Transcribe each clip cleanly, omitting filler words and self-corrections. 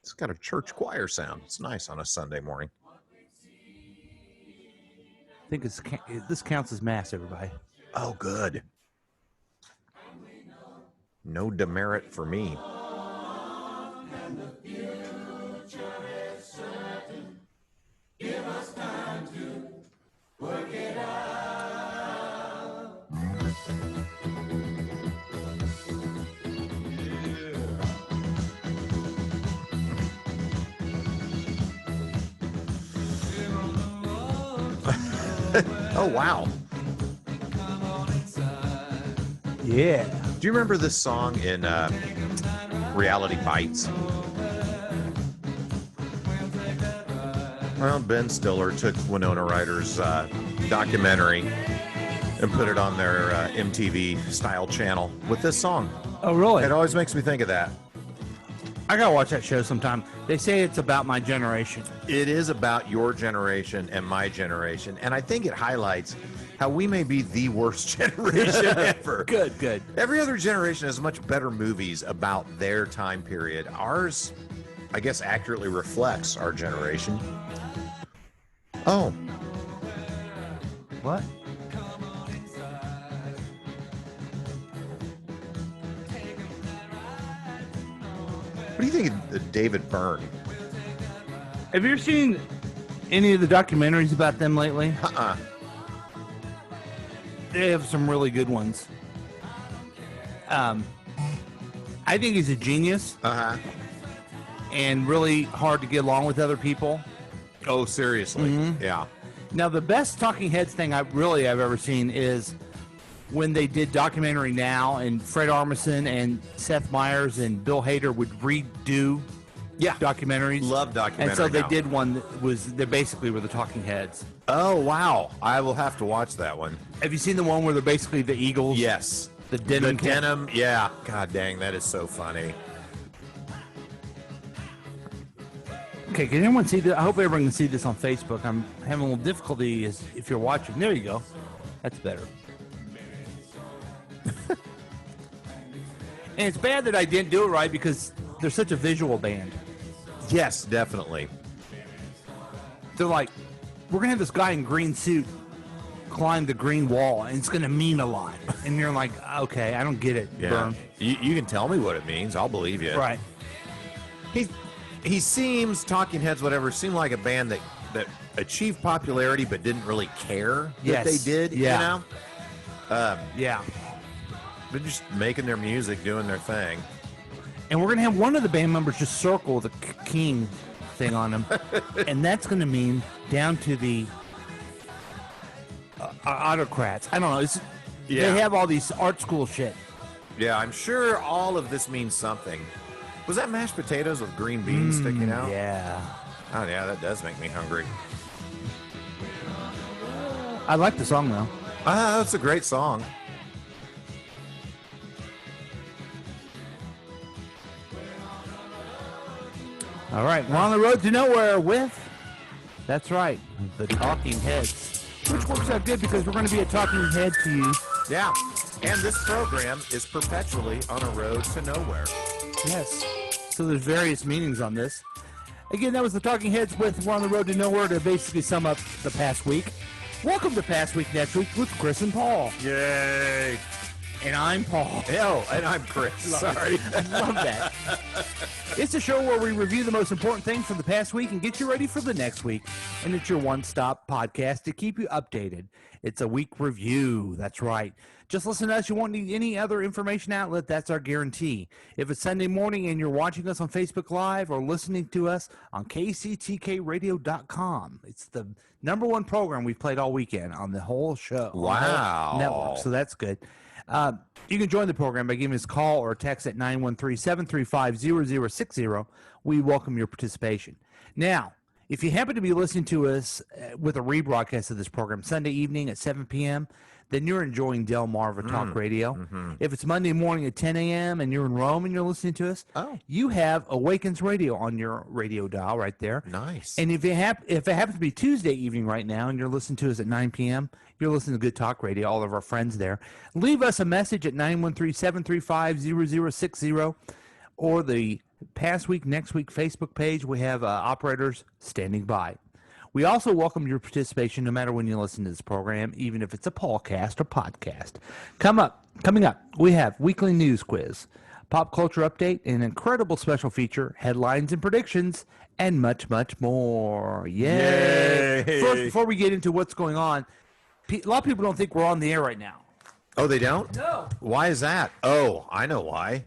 It's got a church choir sound. It's nice on a Sunday morning. I think this counts as mass, everybody. Oh, good. No demerit for me. Give us time to work it out. Oh, wow. Yeah. Do you remember this song in Reality Bites? Well, Ben Stiller took Winona Ryder's documentary and put it on their MTV style channel with this song. Oh, really? It always makes me think of that. I gotta watch that show sometime. They say it's about my generation. It is about your generation and my generation, and I think it highlights how we may be the worst generation ever. Good. Every other generation has much better movies about their time period. Ours, I guess, accurately reflects our generation. Oh. What? What do you think of David Byrne? Have you ever seen any of the documentaries about them lately? They have some really good ones. I think he's a genius. And really hard to get along with other people. Oh, seriously? Mm-hmm. Yeah. Now, the best Talking Heads thing I've ever seen is when they did Documentary Now, and Fred Armisen and Seth Meyers and Bill Hader would redo documentaries. Love Documentary And so they Now. did one that they basically were the Talking Heads. Oh, wow. I will have to watch that one. Have you seen the one where they're basically the Eagles? Yes. The denim. Yeah. God dang, that is so funny. Okay, can anyone see this? I hope everyone can see this on Facebook. I'm having a little difficulty if you're watching. There you go. That's better. And it's bad that I didn't do it right because they're such a visual band. Yes, definitely. They're like, we're going to have this guy in green suit climb the green wall, and it's going to mean a lot. And you're like, okay, I don't get it, Yeah. Byrne. You can tell me what it means. I'll believe you. Right. He seems, Talking Heads, whatever, seemed like a band that achieved popularity but didn't really care that they did, Yeah. you know? Yeah. They're just making their music, doing their thing. And we're going to have one of the band members just circle the king thing on him. And that's going to mean down to the autocrats. I don't know. They have all these art school shit. Yeah, I'm sure all of this means something. Was that mashed potatoes with green beans sticking out? Yeah. Oh, yeah, that does make me hungry. I like the song, though. That's a great song. All right, we're on the road to nowhere with, that's right, the Talking Heads. Which works out good because we're going to be a Talking Head to you. Yeah, and this program is perpetually on a road to nowhere. Yes. So there's various meanings on this. Again, that was the Talking Heads with We're on the Road to Nowhere to basically sum up the past week. Welcome to Past Week Next Week with Chris and Paul. Yay! And I'm Paul. Oh, and I'm Chris. Sorry. I love that. It's a show where we review the most important things from the past week and get you ready for the next week. And it's your one-stop podcast to keep you updated. It's a week review. That's right. Just listen to us. You won't need any other information outlet. That's our guarantee. If it's Sunday morning and you're watching us on Facebook Live or listening to us on kctkradio.com, it's the number one program we've played all weekend on the whole show. Wow. Network, so that's good. You can join the program by giving us a call or a text at 913-735-0060. We welcome your participation. Now, if you happen to be listening to us with a rebroadcast of this program Sunday evening at 7 p.m., then you're enjoying Del Marva Talk Radio. Mm-hmm. If it's Monday morning at 10 a.m. and you're in Rome and you're listening to us, you have Awakens Radio on your radio dial right there. Nice. And if it happens to be Tuesday evening right now and you're listening to us at 9 p.m., you're listening to Good Talk Radio, all of our friends there. Leave us a message at 913-735-0060. or the Past Week, Next Week Facebook page. We have operators standing by. We also welcome your participation no matter when you listen to this program, even if it's a podcast or podcast. Coming up, we have weekly news quiz, pop culture update, an incredible special feature, headlines and predictions, and much, much more. Yay! First, before we get into what's going on, a lot of people don't think we're on the air right now. Oh, they don't? No. Why is that? Oh, I know why.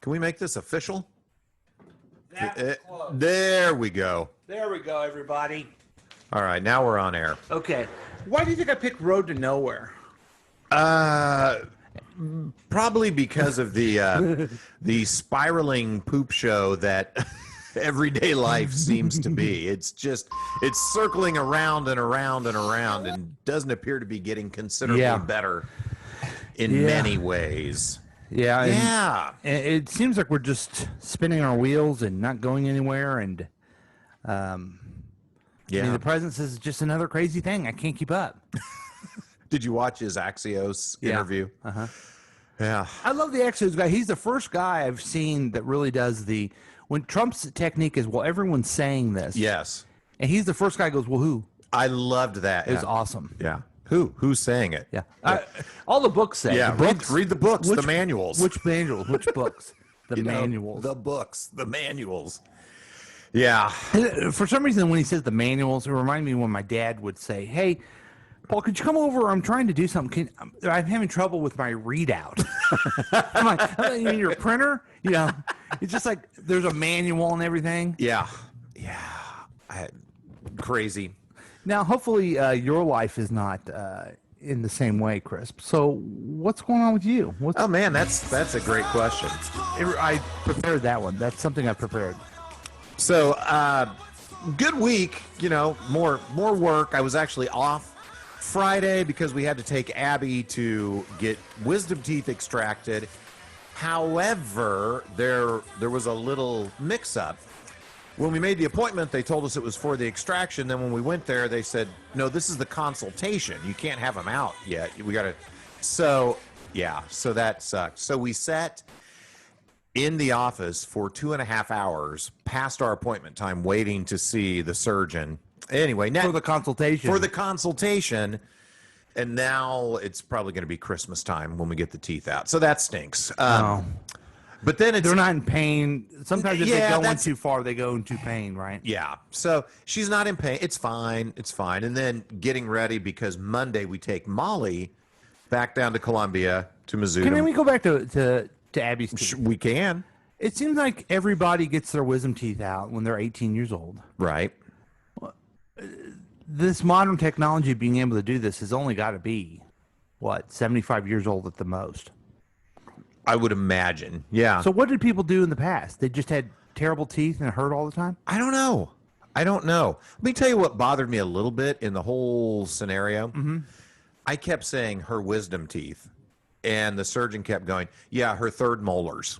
Can we make this official? There we go. There we go, everybody. All right, now we're on air. Okay. Why do you think I picked Road to Nowhere? Probably because of the the spiraling poop show that everyday life seems to be. It's circling around and around and around and doesn't appear to be getting considerably better in many ways. Yeah. Yeah. And it seems like we're just spinning our wheels and not going anywhere. And I mean, the president says it's just another crazy thing. I can't keep up. Did you watch his Axios interview? Uh-huh. Yeah. I love the Axios guy. He's the first guy I've seen that really does when Trump's technique is, well, everyone's saying this. Yes. And he's the first guy who goes, well, who? I loved that. It was awesome. Yeah. Who's saying it? Yeah. All the books say. Yeah. Read the books, the manuals. Which manuals? Which books? The manuals. The books, the manuals. Yeah. For some reason, when he says the manuals, it reminds me when my dad would say, hey, Paul, could you come over? I'm trying to do something. I'm having trouble with my readout. I'm like, oh, you mean your printer? You know, it's just like there's a manual and everything. Yeah. Crazy. Now, hopefully, your life is not in the same way, Chris. So, what's going on with you? Oh man, that's a great question. I prepared that one. That's something I prepared. So, good week. More work. I was actually off Friday because we had to take Abby to get wisdom teeth extracted. However, there was a little mix-up. When we made the appointment, they told us it was for the extraction. Then when we went there, they said, no, this is the consultation. You can't have them out yet. We got to. So that sucked. So we sat in the office for 2.5 hours past our appointment time waiting to see the surgeon. Anyway, now, For the consultation. And now it's probably going to be Christmas time when we get the teeth out. So that stinks. But then They're not in pain. Sometimes if they go in that's- too far, they go into pain, right? Yeah. So she's not in pain. It's fine. And then getting ready because Monday we take Molly back down to Columbia to Mizzou. Can we go back to Abby's teeth? We can. It seems like everybody gets their wisdom teeth out when they're 18 years old. Right. This modern technology being able to do this has only got to be, 75 years old at the most. I would imagine. Yeah. So what did people do in the past? They just had terrible teeth and it hurt all the time? I don't know. Let me tell you what bothered me a little bit in the whole scenario. Mm-hmm. I kept saying her wisdom teeth, and the surgeon kept going, yeah, her third molars.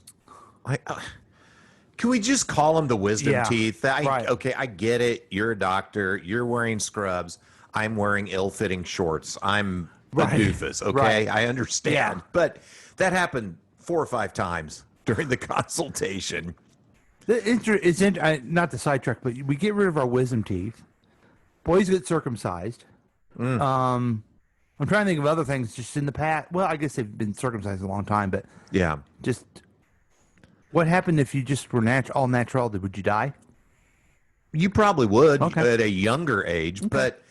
Can we just call them the wisdom teeth? Right. Okay, I get it. You're a doctor. You're wearing scrubs. I'm wearing ill-fitting shorts. I'm a doofus, okay? Right. I understand. Yeah. But that happened 4 or 5 times during the consultation. It's not to sidetrack, but we get rid of our wisdom teeth. Boys get circumcised. I'm trying to think of other things just in the past. Well, I guess they've been circumcised a long time, but Yeah. just what happened if you just were all natural? Would you die? You probably would Okay. at a younger age, but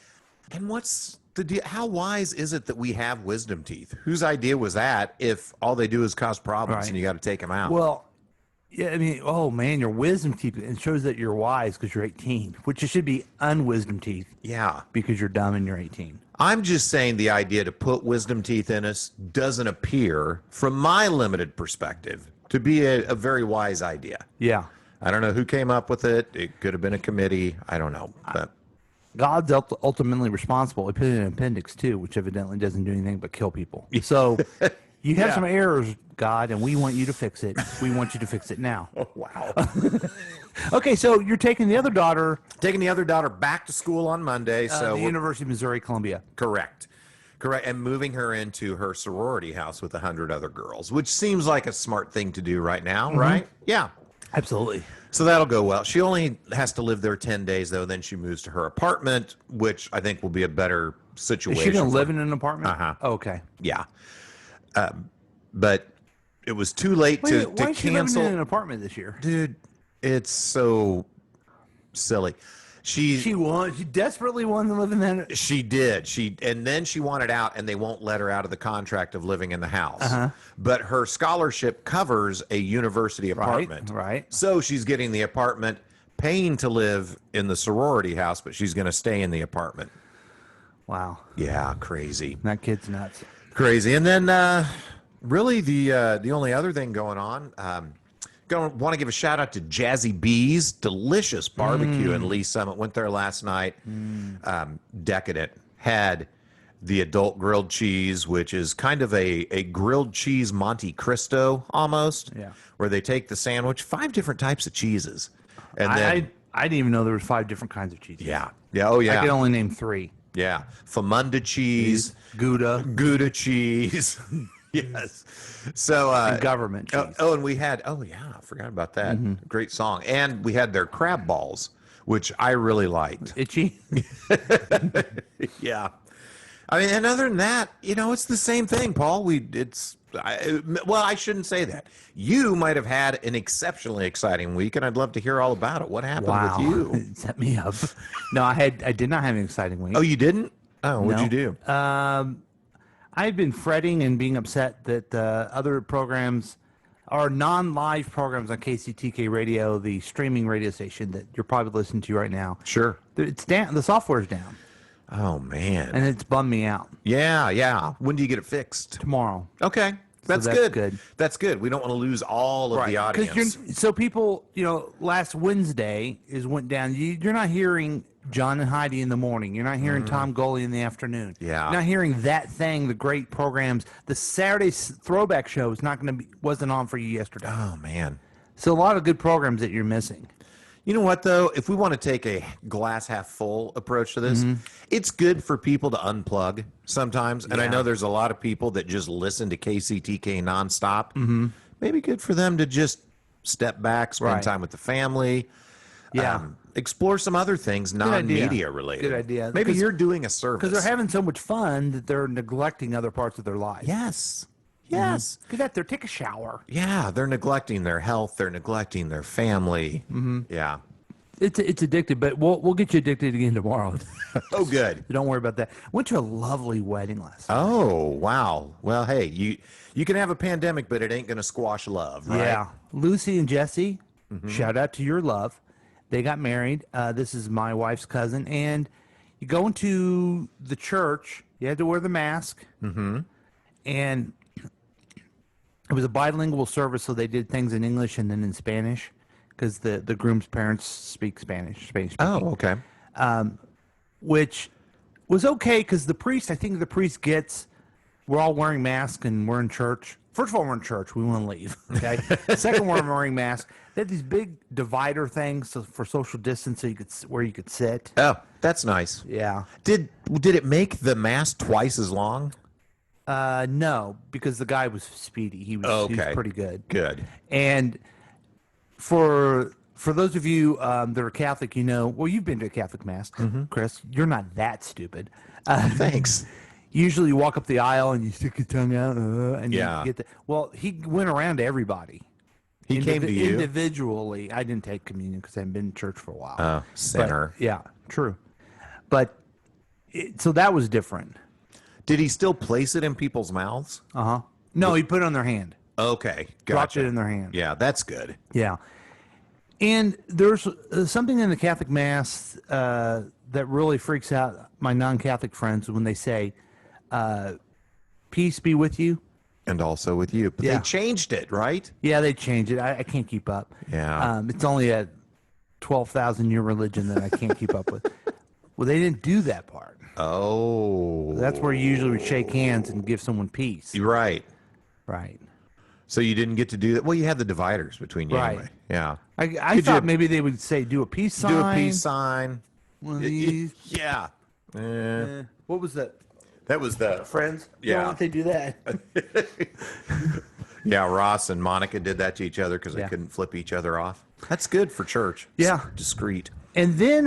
what's the deal? How wise is it that we have wisdom teeth? Whose idea was that if all they do is cause problems Right. and you got to take them out? Well, yeah, I mean, oh man, your wisdom teeth, it shows that you're wise because you're 18, which it should be unwisdom teeth yeah. because you're dumb and you're 18. I'm just saying the idea to put wisdom teeth in us doesn't appear, from my limited perspective, to be a very wise idea. Yeah. I don't know who came up with it. It could have been a committee. I don't know. But God's ultimately responsible. He put it in an appendix too, which evidently doesn't do anything but kill people. So you have some errors, God, and we want you to fix it. We want you to fix it now. oh, wow. Okay, so you're taking the other daughter Taking the other daughter back to school on Monday. to So the University of Missouri, Columbia. Correct. Correct. And moving her into her sorority house with 100 other girls, which seems like a smart thing to do right now, right? Yeah. Absolutely. So that'll go well. She only has to live there 10 days, though. Then she moves to her apartment, which I think will be a better situation. Is she going to for- live in an apartment? Uh-huh. Okay. Yeah. But it was too late Why to is she living cancel. in an apartment this year? Dude, it's so silly. She She desperately wanted to live in that. did. And then she wanted out, and they won't let her out of the contract of living in the house. But her scholarship covers a university apartment. right. So she's getting the apartment, paying to live in the sorority house, but she's going to stay in the apartment. Wow. Yeah, crazy. That kid's nuts. Crazy. And then really the only other thing going on, want to give a shout out to Jazzy B's delicious barbecue in Lee Summit. Went there last night. Decadent. Had the adult grilled cheese, which is kind of a grilled cheese Monte Cristo almost. Yeah. Where they take the sandwich, 5 different types of cheeses. And then I didn't even know there was 5 different kinds of cheese. yeah. Oh I yeah. could only name 3. Yeah. Famunda cheese, Gouda Gouda cheese. Yes. So and government cheese. and we had I forgot about that. Great song. And we had their crab balls, which I really liked. Itchy. Yeah. I mean, and other than that, it's the same thing, Paul. I shouldn't say that. You might have had an exceptionally exciting week, and I'd love to hear all about it. What happened with you? Set me up. No, I did not have an exciting week. Oh, you didn't? Oh, what'd No. you do? I've been fretting and being upset that other programs, or non-live programs on KCTK Radio, the streaming radio station that you're probably listening to right now, Sure. it's down. The software's down, Oh, man. and it's bummed me out. Yeah. When do you get it fixed? Tomorrow, Okay. That's, that's good. good. That's good. We don't want to lose all of the audience. So people, last Wednesday went down. You're not hearing John and Heidi in the morning. You're not hearing Tom Goley in the afternoon. Yeah. You're not hearing that thing. The great programs. The Saturday throwback show is not going to wasn't on for you yesterday. Oh, man. So a lot of good programs that you're missing. You know what, though? If we want to take a glass half full approach to this, it's good for people to unplug sometimes. And I know there's a lot of people that just listen to KCTK nonstop. Maybe good for them to just step back, spend Right. time with the family. Yeah. Explore some other things non-media related. Good idea. Maybe 'Cause- you're doing a service. Because they're having so much fun that they're neglecting other parts of their life. Yes. Yes. Get out there, take a shower. Yeah, they're neglecting their health. They're neglecting their family. Yeah. It's addictive, but we'll get you addicted again tomorrow. Oh, good. Don't worry about that. Went to a lovely wedding last night. Oh, wow. Well, hey, you can have a pandemic, but it ain't going to squash love, right? Yeah. Lucy and Jesse, shout out to your love. They got married. This is my wife's cousin. And you go into the church, you had to wear the mask. And it was a bilingual service, so they did things in English and then in Spanish because the groom's parents speak Spanish. Oh, okay. Which was okay because I think the priest gets, we're all wearing masks and we're in church. First of all, we're in church. We want to leave. Okay. Second, we're wearing masks. They had these big divider things for social distance, so where you could sit. Oh, that's nice. Yeah. Did it make the mask twice as long? No, because the guy was speedy. He was pretty good. Good. And for those of you that are Catholic, well, you've been to a Catholic mass, Chris. You're not that stupid. Thanks. Usually, you walk up the aisle and you stick your tongue out, and Yeah. you get the. Well, he went around to everybody. He came to you? individually. I didn't take communion because I haven't been in church for a while. Oh, sinner. But, yeah, true. But so that was different. Did he still place it in people's mouths? No, he put it on their hand. Okay, Dropped gotcha. it in their hand. Yeah, that's good. Yeah. And there's something in the Catholic Mass that really freaks out my non-Catholic friends when they say, peace be with you. And also with you. But Yeah. they changed it, right? Yeah, they changed it. I can't keep up. Yeah. It's only a 12,000-year religion that I can't keep up with. Well, they didn't do that part. Oh. That's where you usually would shake hands and give someone peace. You're right. Right. So you didn't get to do that. Well, you had the dividers between you Right. anyway. Yeah. I Could thought you- maybe they would say, do a peace sign. Do a peace sign. One of these. Yeah. What was that? That was the Friends. Yeah. Why don't they do that? Yeah, Ross and Monica did that to each other because they Yeah. couldn't flip each other off. That's good for church. Yeah. It's discreet. And then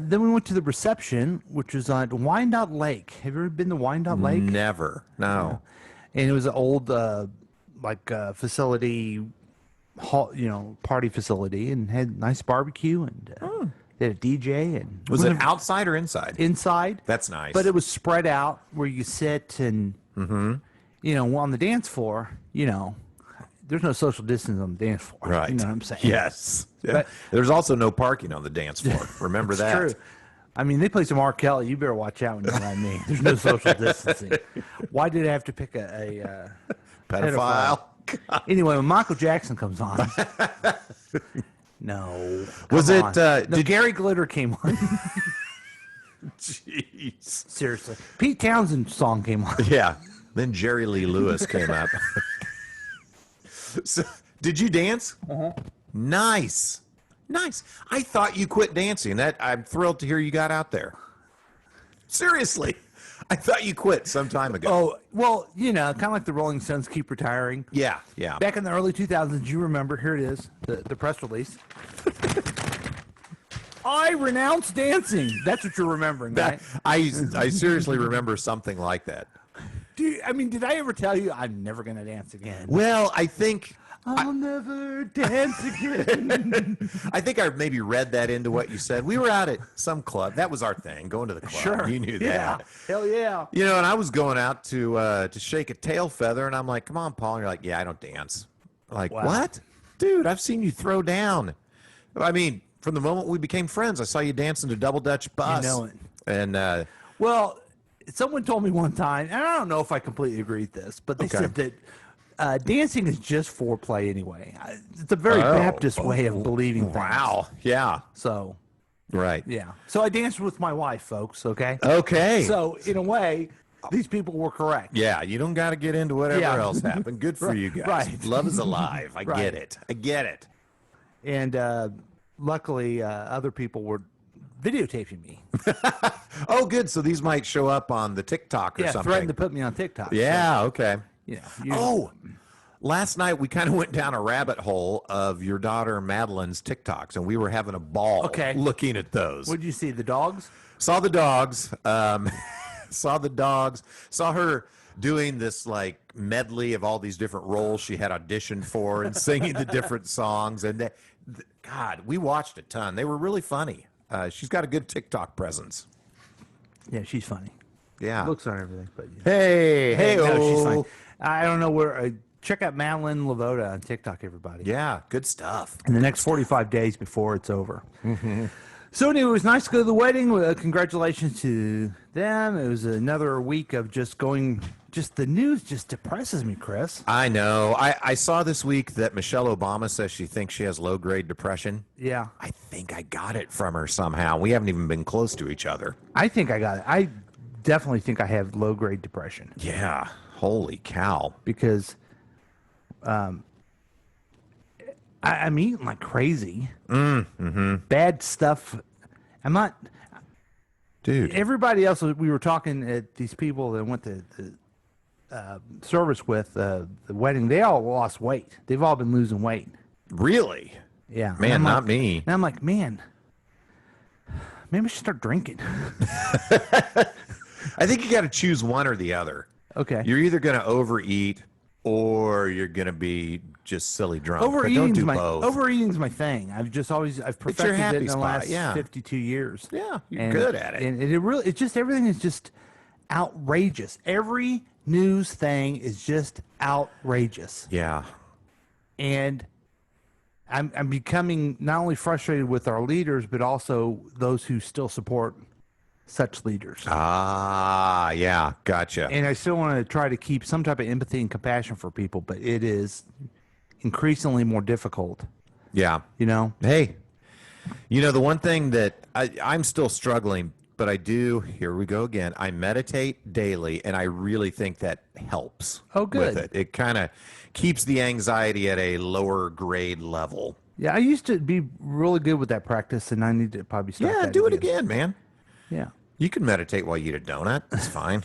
we went to the reception, which was at Wyandotte Lake. Have you ever been to Wyandotte Lake? Never. No. And it was an old facility, hall, party facility, and had nice barbecue, and they had a DJ. And Was it outside or inside? inside? That's nice. But it was spread out where you sit and on the dance floor. There's no social distance on the dance floor. Right. You know what I'm saying? Yes. Yeah. But- There's also no parking on the dance floor. Remember It's that. true. I mean, they play some R. Kelly. You better watch out when you're like me. There's no social distancing. Why did I have to pick a Pedophile. Anyway, when Michael Jackson comes on, no. Was come it, on. No, did- Gary Glitter came on? Jeez. Seriously, Pete Townsend's song came on. Yeah. Then Jerry Lee Lewis came up. So, did you dance? Nice. Nice. I thought you quit dancing. I'm thrilled to hear you got out there. Seriously. I thought you quit some time ago. Oh well, kind of like the Rolling Stones keep retiring. Yeah, yeah. Back in the early 2000s, you remember? Here it is, the press release. I renounce dancing. That's what you're remembering, right? I seriously remember something like that. Did I ever tell you I'm never going to dance again? Well, I think I'll never dance again. I think I maybe read that into what you said. We were out at some club. That was our thing, going to the club. Sure. You knew Yeah. that. Hell yeah. And I was going out to shake a tail feather, and I'm like, "Come on, Paul." And you're like, "Yeah, I don't dance." I'm like, Wow. "What, dude? I've seen you throw down." I mean, from the moment we became friends, I saw you dancing to Double Dutch Bus. know it. And Well, someone told me one time, and I don't know if I completely agree with this, but they Okay. said that dancing is just foreplay anyway. It's a very Baptist way of believing things. wow, yeah, So, right, yeah. So I danced with my wife, folks, okay? okay. So, in a way, these people were correct. Yeah, you don't got to get into whatever Yeah. else happened. Good for you guys. Right. Love is alive. I Right. get it. I get it. And luckily, other people were videotaping me. Oh, good. So these might show up on the TikTok or Yeah, something. threatened to put me on TikTok. Yeah, okay. So, Oh, last night we kind of went down a rabbit hole of your daughter Madeline's TikToks, and we were having a ball Okay. looking at those. What'd you see? The dogs? Saw the dogs. Saw the dogs. Saw her doing this like medley of all these different roles she had auditioned for and singing the different songs. And God, we watched a ton. They were really funny. She's got a good TikTok presence. Yeah, she's funny. Yeah. Looks on everything, but Hey, no, she's fine. I don't know where. Check out Madeline Lavoda on TikTok, everybody. Yeah, good stuff. In the next 45 days before it's over. So anyway, it was nice to go to the wedding. Congratulations to them. It was another week of just the news just depresses me, Chris. I know. I saw this week that Michelle Obama says she thinks she has low-grade depression. Yeah. I think I got it from her somehow. We haven't even been close to each other. I think I got it. I definitely think I have low-grade depression Yeah. Holy cow. because I'm eating like crazy. Bad stuff. I'm not... Dude. Everybody else, we were talking at these people that went to the service with the wedding, they all lost weight. They've all been losing weight. Really? Yeah. And Man, I'm not like- me. And I'm like, man, maybe I should start drinking. I think you got to choose one or the other. Okay. You're either going to overeat or you're going to be just silly drunk. But don't do both. Overeating's my thing. I've perfected it happy in the spot, last yeah. 52 years. Yeah, you're And- good at it. And it's just everything is just outrageous. Every news thing is just outrageous. Yeah. And I'm becoming not only frustrated with our leaders, but also those who still support such leaders. Ah, yeah. Gotcha. And I still want to try to keep some type of empathy and compassion for people, but it is increasingly more difficult, Yeah. you know? Hey, the one thing that I'm still struggling, but I do, here we go again. I meditate daily, and I really think that helps. Oh, good. With it. It kind of keeps the anxiety at a lower grade level. Yeah, I used to be really good with that practice, and I need to probably start Yeah, that do it again, man. Yeah. You can meditate while you eat a donut. That's fine.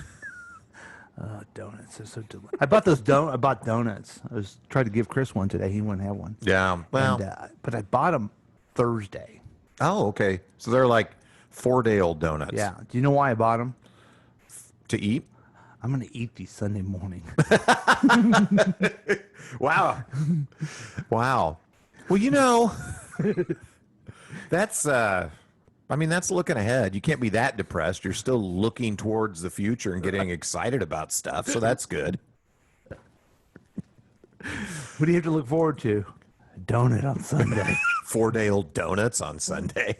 Donuts are so delicious. I bought I bought donuts. I was trying to give Chris one today. He wouldn't have one. Yeah. Well. But I bought them Thursday. Oh, okay. So they're like 4-day-old donuts. Yeah. Do you know why I bought them? To eat. I'm going to eat these Sunday morning. Wow. Wow. Well, that's that's looking ahead. You can't be that depressed. You're still looking towards the future and getting excited about stuff. So that's good. What do you have to look forward to? A donut on Sunday. 4-day-old donuts on Sunday.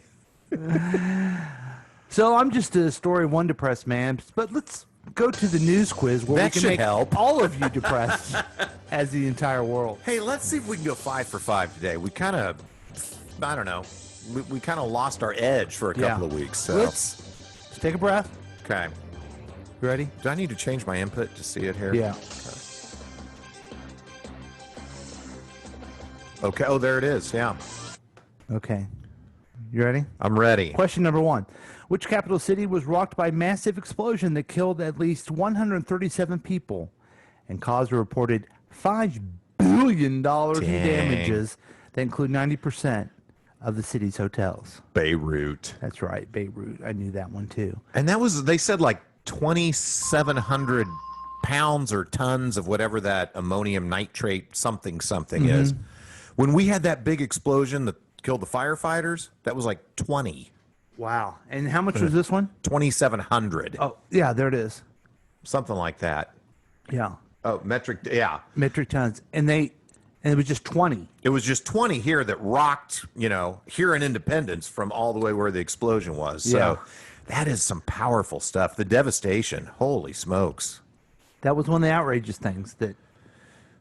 So I'm just a story of one depressed man, but let's go to the news quiz where That we can should make help. all of you depressed as the entire world. Hey, let's see if we can go 5 for 5 today. We kind of, I don't know, we kind of lost our edge for a couple of weeks. So. Let's take a breath. Okay. You ready? Do I need to change my input to see it here? Yeah. Okay. Oh, there it is. Yeah. Okay. You ready? I'm ready. Question number 1. Which capital city was rocked by a massive explosion that killed at least 137 people and caused a reported $5 billion in damages that include 90% of the city's hotels? Beirut. That's right, Beirut. I knew that one too. And that was, they said like 2,700 pounds or tons of whatever that ammonium nitrate something is. When we had that big explosion that killed the firefighters, that was like 20. Wow. And how much was this one? 2,700. Oh, yeah, there it is. Something like that. Yeah. Oh, yeah. Metric tons. And it was just 20. It was just 20 here that rocked, here in Independence from all the way where the explosion was. So Yeah. that is some powerful stuff. The devastation. Holy smokes. That was one of the outrageous things that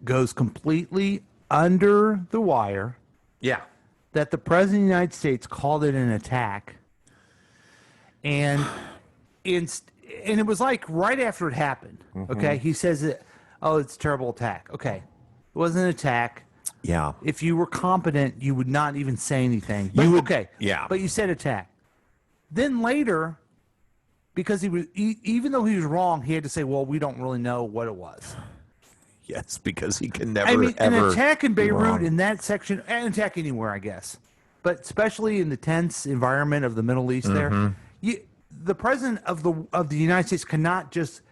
goes completely under the wire, Yeah. that the President of the United States called it an attack. And it was like right after it happened. Okay. He says it's a terrible attack. Okay. It wasn't an attack. Yeah. If you were competent, you would not even say anything. You would- okay. yeah. But you said attack. Then later, because even though he was wrong, he had to say, well, we don't really know what it was. Yes, because he can never, I mean, an ever attack in be Beirut wrong. in that section, an attack anywhere, I guess, but especially in the tense environment of the Middle East, there, the president of the United States cannot just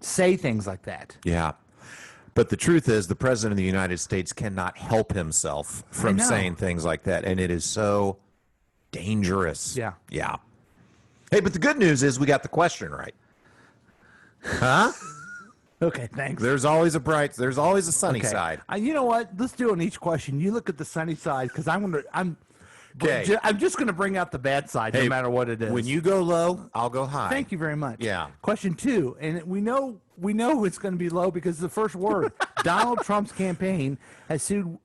say things like that. Yeah. But the truth is, the president of the United States cannot help himself from know. saying things like that, and it is so dangerous. Yeah. Yeah. Hey, but the good news is we got the question right. Huh? Okay, thanks. There's always a sunny side. You know what? Let's do on each question. You look at the sunny side because I'm just gonna bring out the bad side no matter what it is. When you go low, I'll go high. Thank you very much. Yeah. Question 2, and we know it's going to be low because the first word. Donald Trump's campaign has sued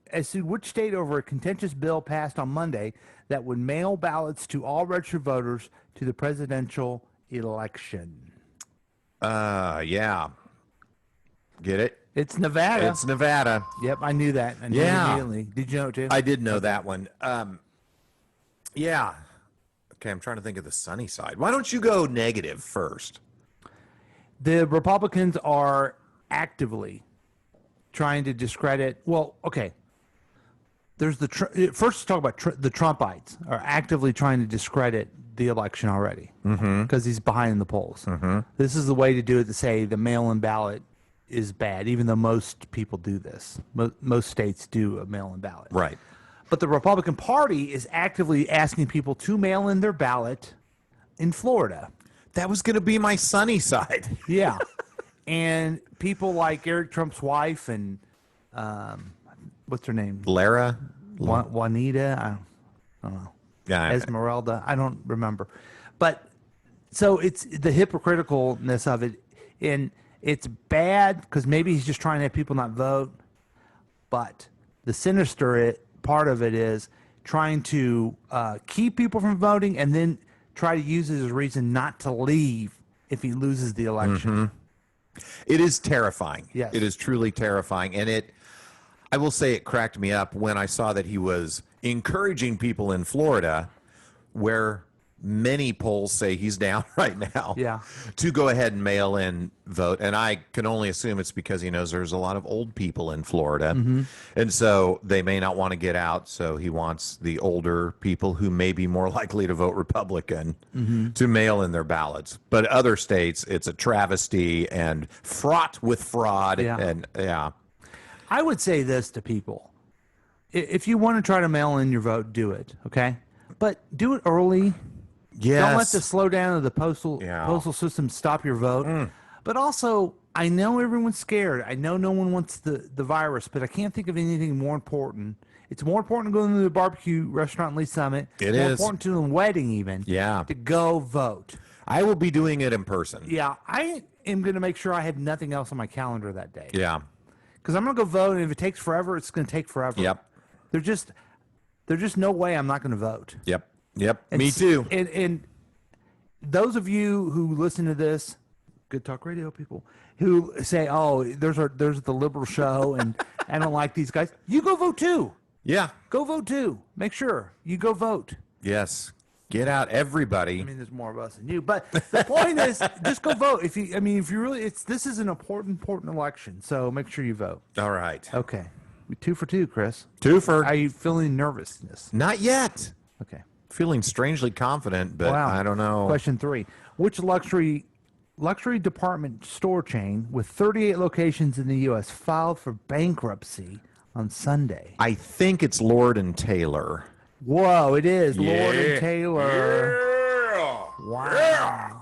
which state over a contentious bill passed on Monday that would mail ballots to all registered voters to the presidential election. Yeah. Get it? It's Nevada. It's Nevada. Yep, I knew that. I knew it Yeah. immediately. Did you know it too? I did know that one. Yeah. Okay, I'm trying to think of the sunny side. Why don't you go negative first? The Republicans are actively trying to discredit. Well, okay. There's first. Let's talk about the Trumpites are actively trying to discredit the election already because he's behind in the polls. This is the way to do it, to say the mail-in ballot is bad, even though most people do this. Most states do a mail-in ballot. Right. But the Republican Party is actively asking people to mail in their ballot in Florida. That was going to be my sunny side. Yeah. And people like Eric Trump's wife and what's her name? Lara? Juanita? I don't know. Yeah. Esmeralda? I don't remember. But so it's the hypocriticalness of it. And it's bad because maybe he's just trying to have people not vote. But the sinister part of it is trying to keep people from voting and then try to use it as a reason not to leave if he loses the election. It is terrifying. Yes. It is truly terrifying. And I will say it cracked me up when I saw that he was encouraging people in Florida where many polls say he's down right now. Yeah. To go ahead and mail in vote. And I can only assume it's because he knows there's a lot of old people in Florida. And so they may not want to get out. So he wants the older people who may be more likely to vote Republican to mail in their ballots. But other states, it's a travesty and fraught with fraud. Yeah. And yeah. I would say this to people. If you want to try to mail in your vote, do it, okay? But do it early. Yes. Don't let the slowdown of the postal Yeah. system stop your vote. But also, I know everyone's scared. I know no one wants the virus, but I can't think of anything more important. It's more important to go to the barbecue restaurant in Lee Summit. It more is. important to the wedding even. Yeah. To go vote. I will be doing it in person. Yeah, I am going to make sure I have nothing else on my calendar that day. Yeah. Because I'm going to go vote, and if it takes forever, it's going to take forever. Yep. There's just no way I'm not going to vote. Yep. Yep. And Me too. And those of you who listen to this, Good Talk Radio people, who say, "Oh, there's the liberal show," and I don't like these guys. You go vote too. Yeah. Go vote too. Make sure you go vote. Yes. Get out, everybody. I mean, there's more of us than you, but the point is, just go vote. If you really, this is an important election, so make sure you vote. All right. Okay, 2 for 2, Chris. Two for. Are you feeling nervousness? Not yet. Okay. Feeling strangely confident, but Wow. I don't know. Question 3: which luxury department store chain with 38 locations in the U.S. filed for bankruptcy on Sunday? I think it's Lord and Taylor. Whoa, it is Lord Yeah. and Taylor. Yeah. Wow.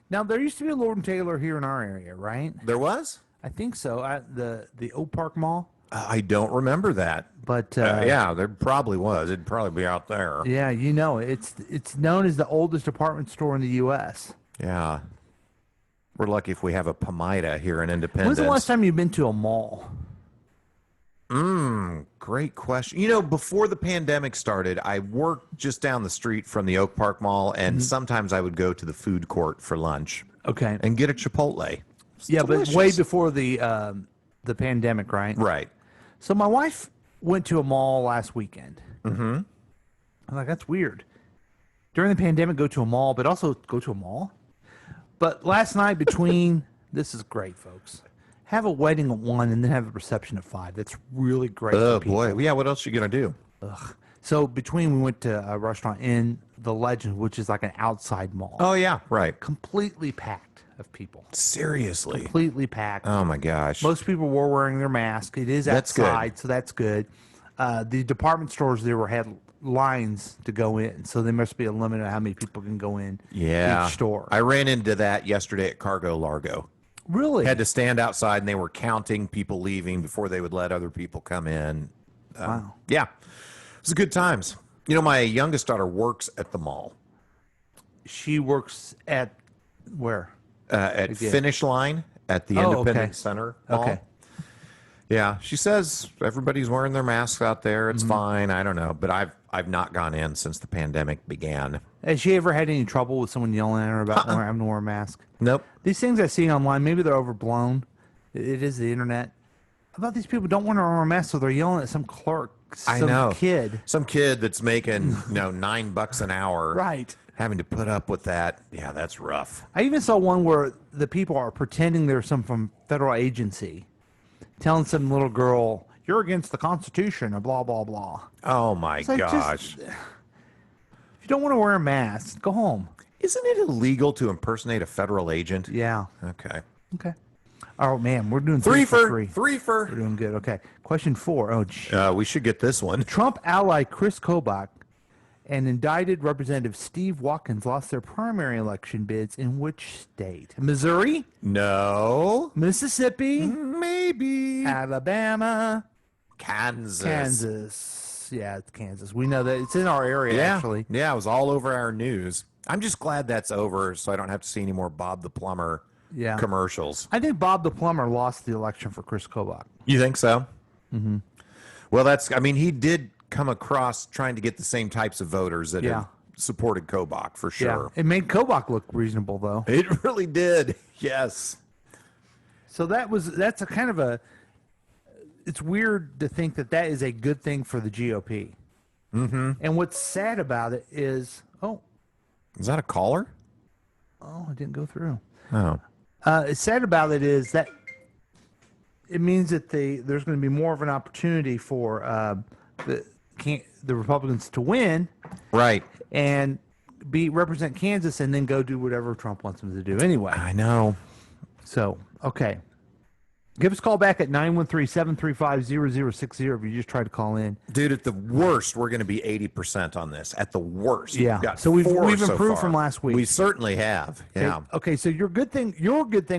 Now there used to be a Lord and Taylor here in our area, right? There was? I think so at the Oak Park Mall. I don't remember that. But Yeah, there probably was. It'd probably be out there. yeah, it's known as the oldest department store in the U.S. Yeah. We're lucky if we have a Pomida here in Independence. When's the last time you've been to a mall? Great question. You know, before the pandemic started, I worked just down the street from the Oak Park Mall, and sometimes I would go to the food court for lunch Okay. and get a Chipotle. It's Yeah, delicious. but way before the pandemic, right? Right. So my wife went to a mall last weekend. Mm-hmm. I'm like, that's weird. During the pandemic, go to a mall, but also go to a mall. But last night, between this is great, folks. Have a wedding at 1 and then have a reception at 5. That's really great. Oh, for people. boy. Yeah, what else you going to do? So between, we went to a restaurant in the Legend, which is like an outside mall, Oh, yeah, right. completely packed of people. Seriously. Completely packed. Oh, my gosh. Most people were wearing their mask. It is That's good. outside, so that's good. The department stores had lines to go in, so there must be a limit on how many people can go in Yeah. each store. I ran into that yesterday at Cargo Largo. Really? Had to stand outside, and they were counting people leaving before they would let other people come in. Wow. Yeah. It was good times. You know, my youngest daughter works at the mall, She works at where? at Again. Finish Line at the Oh, Independence okay. Center Mall. Okay. Yeah, she says everybody's wearing their masks out there. It's Mm-hmm. fine. I don't know, but I've not gone in since the pandemic began. Has she ever had any trouble with someone yelling at her about having to wear a mask? Nope. These things I see online, maybe they're overblown. It is the internet. About these people don't want to wear a mask, so they're yelling at some clerk, I some know. kid. Some kid that's making, $9 an hour. Right. Having to put up with that. Yeah, that's rough. I even saw one where the people are pretending they're some from federal agency, telling some little girl, "You're against the Constitution," or blah blah blah. Oh my It's like, gosh. if you don't want to wear a mask, go home. Isn't it illegal to impersonate a federal agent? Yeah. Okay. Okay. Oh man, we're doing Three for three. three We're for. doing good. Okay. Question 4. Oh, gee. We should get this one. Trump ally Chris Kobach and indicted Representative Steve Watkins lost their primary election bids in which state? Missouri, No. Mississippi, Maybe. Alabama, Kansas. Kansas. Yeah, it's Kansas. We know that it's in our area, Yeah. actually. Yeah, it was all over our news. I'm just glad that's over so I don't have to see any more Bob the Plumber Yeah. commercials. I think Bob the Plumber lost the election for Chris Kobach. You think so? Mm-hmm. Well, he did come across trying to get the same types of voters that Yeah. have supported Kobach for sure. Yeah. It made Kobach look reasonable, though. It really did. Yes. So that's a kind of a. It's weird to think that is a good thing for the GOP. Mm-hmm. And what's sad about it is, Is that a caller? Oh, it didn't go through. Oh. It's sad about it is that it means that there's going to be more of an opportunity for the Republicans to win Right. and represent Kansas and then go do whatever Trump wants them to do anyway. I know. So, okay. Give us a call back at 913-735-0060 if you just tried to call in. Dude, at the worst, we're going to be 80% on this. At the worst. Yeah. Got So we've 4 so improved far. from last week. We certainly have. Yeah. Okay, so your good thing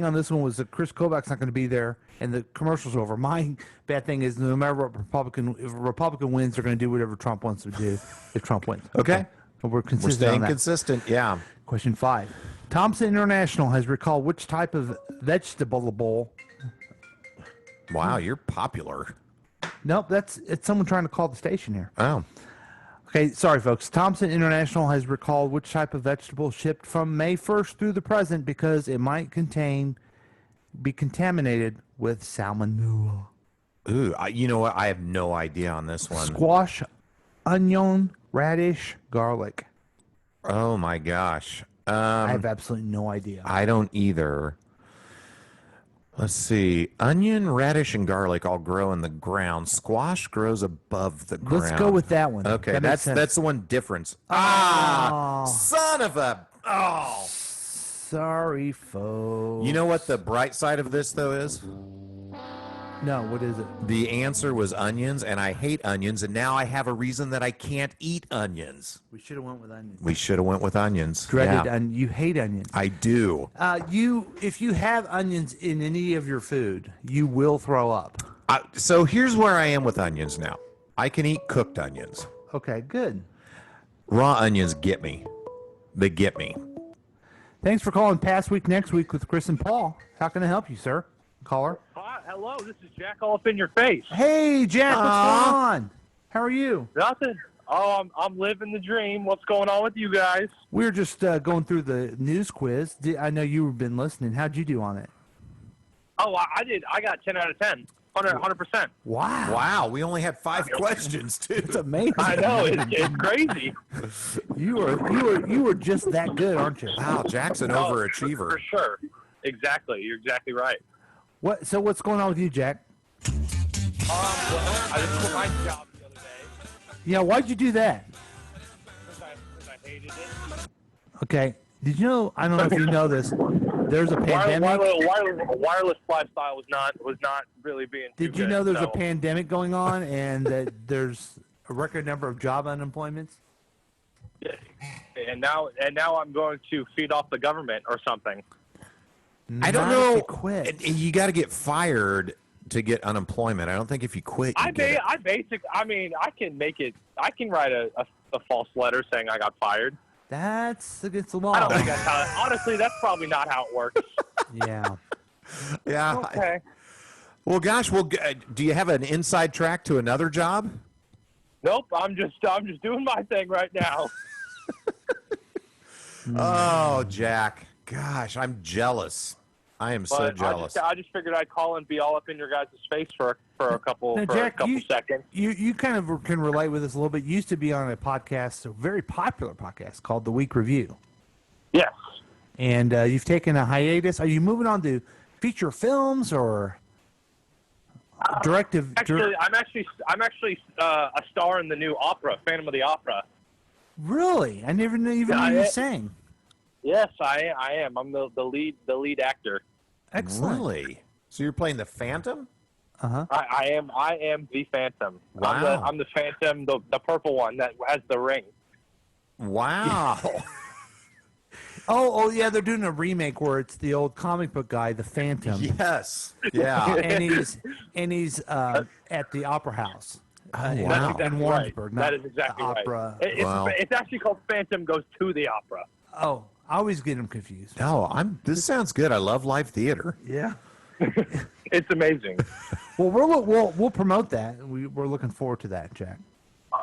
on this one was that Chris Kobach's not going to be there and the commercial's over. My bad thing is no matter what if a Republican wins, they're going to do whatever Trump wants to do if Trump wins. Okay. So we're consistent We're staying on that. consistent. Yeah. Question 5. Thompson International has recalled which type of vegetable bowl. Wow, you're popular. Nope, it's someone trying to call the station here. Oh. Okay, sorry, folks. Thompson International has recalled which type of vegetable shipped from May 1st through the present because it might be contaminated with salmonella. Ooh, you know what? I have no idea on this one. Squash, onion, radish, garlic. Oh my gosh. I have absolutely no idea. I don't either. Let's see. Onion, radish, and garlic all grow in the ground. Squash grows above the ground. Let's go with that one. Okay, That makes sense. that's the one difference. Son of a. Oh. Sorry, folks. You know what the bright side of this though is? No, what is it? The answer was onions, and I hate onions, and now I have a reason that I can't eat onions. We should have went with onions. We should have went with onions. Dreaded Yeah, onion. You hate onions. I do. If you have onions in any of your food, you will throw up. So here's where I am with onions now. I can eat cooked onions. Okay, good. Raw onions get me. They get me. Thanks for calling Past Week Next Week with Chris and Paul. How can I help you, sir? Caller. Hi, hello, this is Jack all up in your face. Hey, Jack, what's going on? How are you? Nothing. Oh, I'm living the dream. What's going on with you guys? We're just going through the news quiz. I know you've been listening. How'd you do on it? Oh, I did. I got 10 out of 10. 100%. Wow. Wow, we only had 5 questions, too. It's amazing. I know, it's crazy. You were just that good, aren't you? Wow, Jack's an Oh, overachiever. For sure. Exactly. You're exactly right. So what's going on with you, Jack? Well, I just quit my job the other day Yeah, why'd you do that? because I hated it. Okay. Did you know? I don't know if you know this. There's a pandemic. Wireless lifestyle was not really being too Did you good, know there's a so- pandemic going on and that there's a record number of job unemployments? Yeah. And now I'm going to feed off the government or something. I don't Not if know. you quit. And you got to get fired to get unemployment. I don't think if you quit, you get it. I can make it. I can write a false letter saying I got fired. That's against the law. I don't think that's how. Honestly, that's probably not how it works. Yeah. Yeah. Okay. Well, gosh. Well, do you have an inside track to another job? Nope. I'm just doing my thing right now. Oh, Jack. Gosh, I'm jealous. I am so But jealous. I just figured I'd call and be all up in your guys' face for a couple Now, for Jack, a couple seconds. You kind of can relate with us a little bit. You used to be on a podcast, a very popular podcast called The Week Review. Yes. And you've taken a hiatus. Are you moving on to feature films or directive? Actually, I'm actually a star in the new opera, Phantom of the Opera. Really? I never knew even knew you sang. Yes, I am. I'm the lead actor. Excellent. Really? So you're playing the Phantom? I am the Phantom. Wow. I'm the Phantom, the purple one that has the ring. Wow. Oh, yeah, they're doing a remake where it's the old comic book guy, the Phantom, Yes. Yeah. and he's at the Opera House. Wow. in Right. Warrensburg. That not is exactly the right. opera. Wow. It's actually called Phantom Goes to the Opera. Oh, I always get them confused. No, this sounds good. I love live theater. Yeah. It's amazing. Well, we'll promote that. We're looking forward to that, Jack.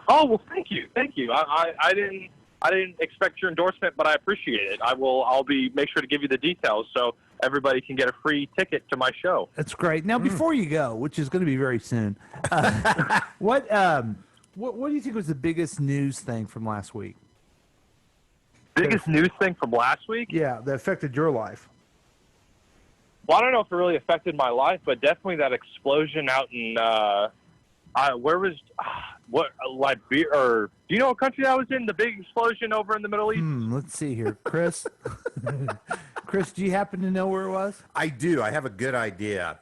Oh well, thank you. I didn't expect your endorsement, but I appreciate it. I'll make sure to give you the details so everybody can get a free ticket to my show. That's great. Now, before you go, which is going to be very soon, what do you think was the biggest news thing from last week? Biggest news thing from last week? Yeah, that affected your life. Well, I don't know if it really affected my life, but definitely that explosion out in where was Liberia? Or do you know what country that was in? The big explosion over in the Middle East. Let's see here, Chris. Chris, do you happen to know where it was? I do. I have a good idea.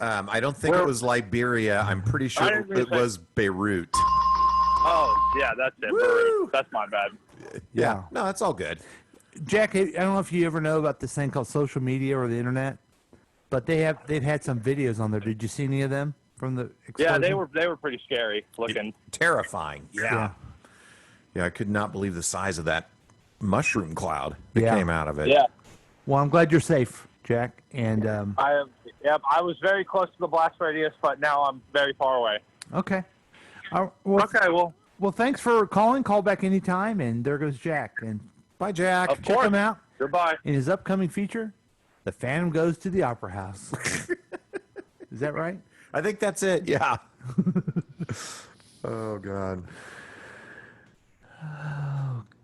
I don't think it was Liberia. I'm pretty I sure didn't really it was Beirut. Oh, yeah, that's it. Woo! That's my bad. Yeah. No, that's all good. Jack, I don't know if you ever know about this thing called social media or the internet, but they've had some videos on there. Did you see any of them from the explosion? Yeah, they were pretty scary looking. Terrifying. Yeah. Yeah, I could not believe the size of that mushroom cloud that Yeah. came out of it. Yeah. Well, I'm glad you're safe, Jack. And I was very close to the blast radius, but now I'm very far away. okay. Okay, Well, thanks for calling. Call back anytime. And there goes Jack. And Bye, Jack. Of check course. him out Goodbye. in his upcoming feature, The Phantom Goes to the Opera House. Is that right? I think that's it. Yeah. Oh, God.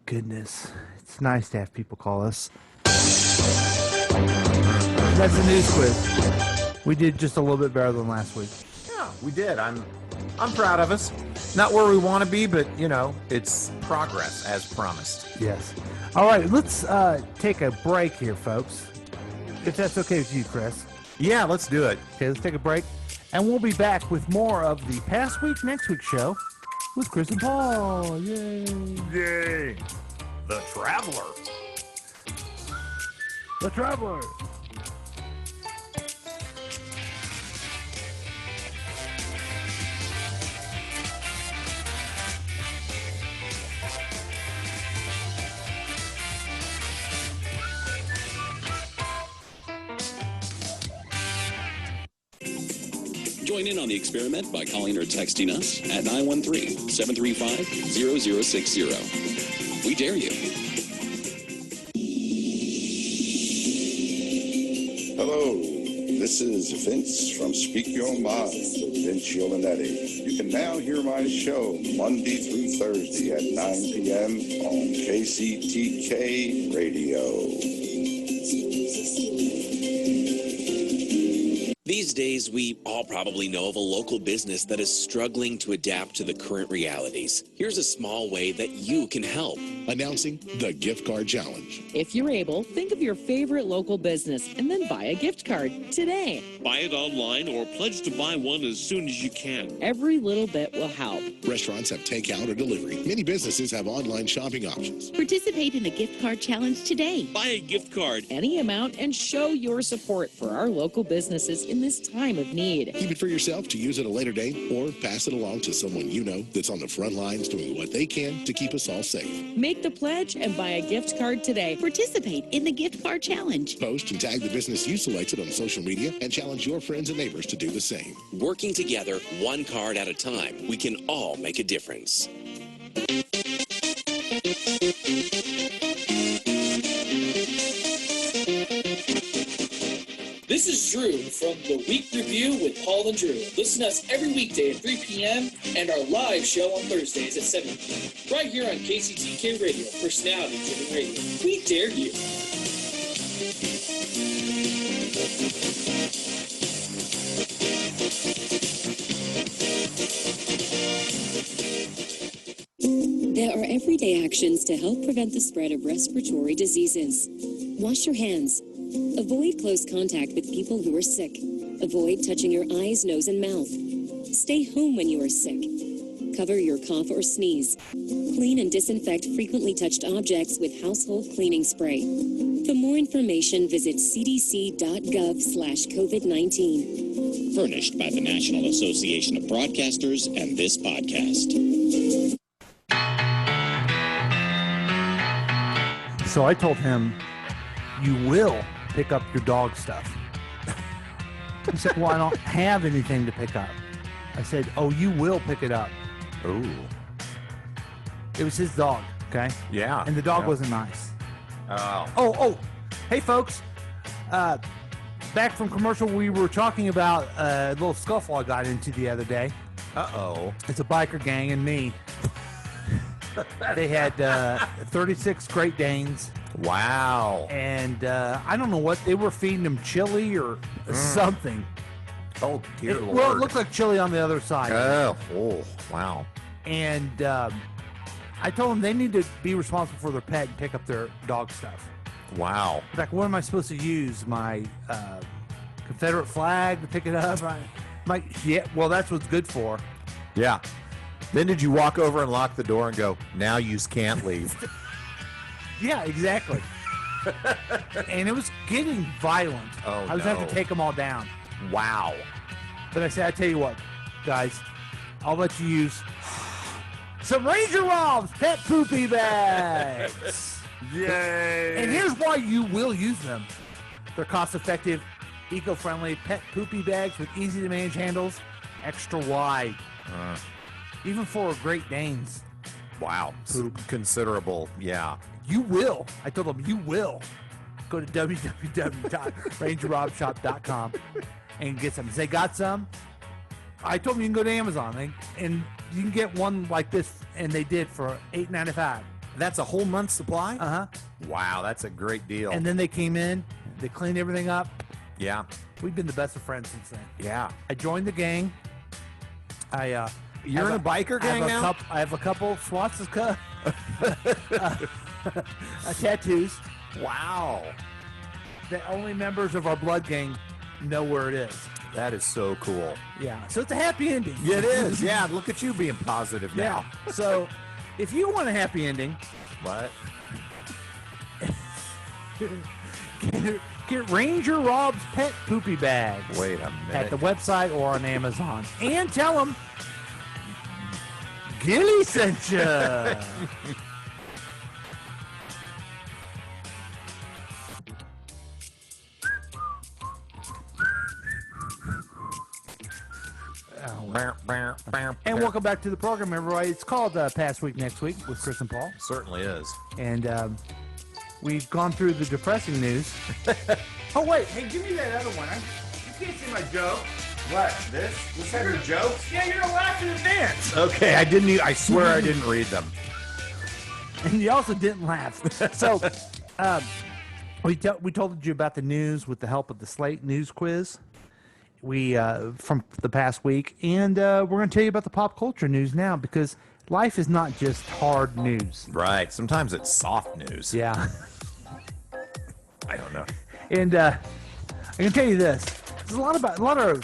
Goodness. It's nice to have people call us. That's the news quiz. We did just a little bit better than last week. Yeah, we did. I'm proud of us. Not where we want to be, but, it's progress as promised. Yes. All right, let's take a break here, folks. If that's okay with you, Chris. Yeah, let's do it. Okay, let's take a break. And we'll be back with more of the Past Week, Next Week show with Chris and Paul. Yay. Yay. The Traveler. The Traveler. Join in on the experiment by calling or texting us at 913-735-0060. We dare you. Hello, this is Vince from Speak Your Mind with Vince Yolinetti. You can now hear my show Monday through Thursday at 9 p.m. on KCTK Radio. These days, we all probably know of a local business that is struggling to adapt to the current realities. Here's a small way that you can help. Announcing the Gift Card Challenge. If you're able, think of your favorite local business and then buy a gift card today. Buy it online or pledge to buy one as soon as you can. Every little bit will help. Restaurants have takeout or delivery. Many businesses have online shopping options. Participate in the Gift Card Challenge today. Buy a gift card. Any amount and show your support for our local businesses in this time of need. Keep it for yourself to use at a later date or pass it along to someone you know that's on the front lines doing what they can to keep us all safe. Make the pledge and buy a gift card today. Participate in the Gift Card Challenge. Post and tag the business you selected on social media and challenge your friends and neighbors to do the same. Working together, one card at a time, we can all make a difference. This is Drew from the Week Review with Paul and Drew. Listen to us every weekday at 3 p.m. and our live show on Thursdays at 7 p.m. Right here on KCTK Radio, personality-driven radio. We dare you. There are everyday actions to help prevent the spread of respiratory diseases. Wash your hands. Avoid close contact with people who are sick. Avoid touching your eyes, nose, and mouth. Stay home when you are sick. Cover your cough or sneeze. Clean and disinfect frequently touched objects with household cleaning spray. For more information, visit cdc.gov/COVID-19. Furnished by the National Association of Broadcasters and this podcast. So I told him, you will pick up your dog stuff. He said, well, I don't have anything to pick up. I said, oh, you will pick it up. Ooh. It was his dog, okay? Yeah. And the dog Yeah. wasn't nice. Oh. Oh, hey, folks. Back from commercial, we were talking about a little scuffle I got into the other day. Uh-oh. It's a biker gang and me. They had 36 Great Danes. Wow. And I don't know what they were feeding them, chili or something. Oh, dear Lord. Well, it looked like chili on the other side. Oh, wow. And I told them they need to be responsible for their pet and pick up their dog stuff. Wow. Like, what am I supposed to use? My Confederate flag to pick it up? Yeah, well, that's what's good for. Yeah. Then did you walk over and lock the door and go, now you can't leave? Yeah, exactly. And it was getting violent. Oh, I was having to take them all down. Wow. But I said, I tell you what, guys, I'll let you use some Ranger Rob's pet poopy bags. Yay. And here's why you will use them. They're cost-effective, eco-friendly pet poopy bags with easy-to-manage handles, extra wide. Even for Great Danes. Wow. Considerable, yeah. You will. I told them, you will. Go to www.rangerrobshop.com and get some. They got some. I told them you can go to Amazon and you can get one like this, and they did for $8.95. That's a whole month's supply? Uh-huh. Wow, that's a great deal. And then they came in, they cleaned everything up. Yeah. We've been the best of friends since then. Yeah. I joined the gang. You're in a biker gang now? I have a couple swastika tattoos. Wow. The only members of our blood gang know where it is. That is so cool. Yeah. So it's a happy ending. Yeah, it is. Yeah, look at you being positive now. Yeah. So if you want a happy ending, what? Get Ranger Rob's pet poopy bags. Wait a minute. At the website or on Amazon. And tell them Gilly sent you. And welcome back to the program, everybody. It's called Past Week, Next Week with Chris and Paul. Certainly is. And we've gone through the depressing news. Oh, wait. Hey, give me that other one. You can't see my joke. What? This? This had your jokes? Yeah, you're laughing in advance. Okay, I swear I didn't read them. And you also didn't laugh. So, we told you about the news with the help of the Slate News Quiz. From the past week, and we're going to tell you about the pop culture news now, because life is not just hard news. Right. Sometimes it's soft news. Yeah. I don't know. And I can tell you this: there's a lot of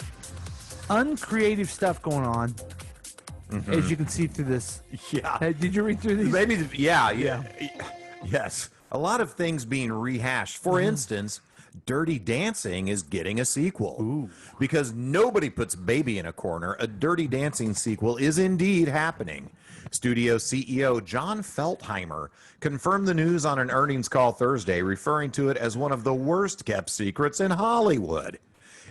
uncreative stuff going on, as you can see through this. Yeah. Did you read through these? Maybe. Yeah. Yes. A lot of things being rehashed. For instance, Dirty Dancing is getting a sequel. Ooh. Because nobody puts baby in a corner. A Dirty Dancing sequel is indeed happening. Studio CEO John Feltheimer confirmed the news on an earnings call Thursday, referring to it as one of the worst kept secrets in Hollywood.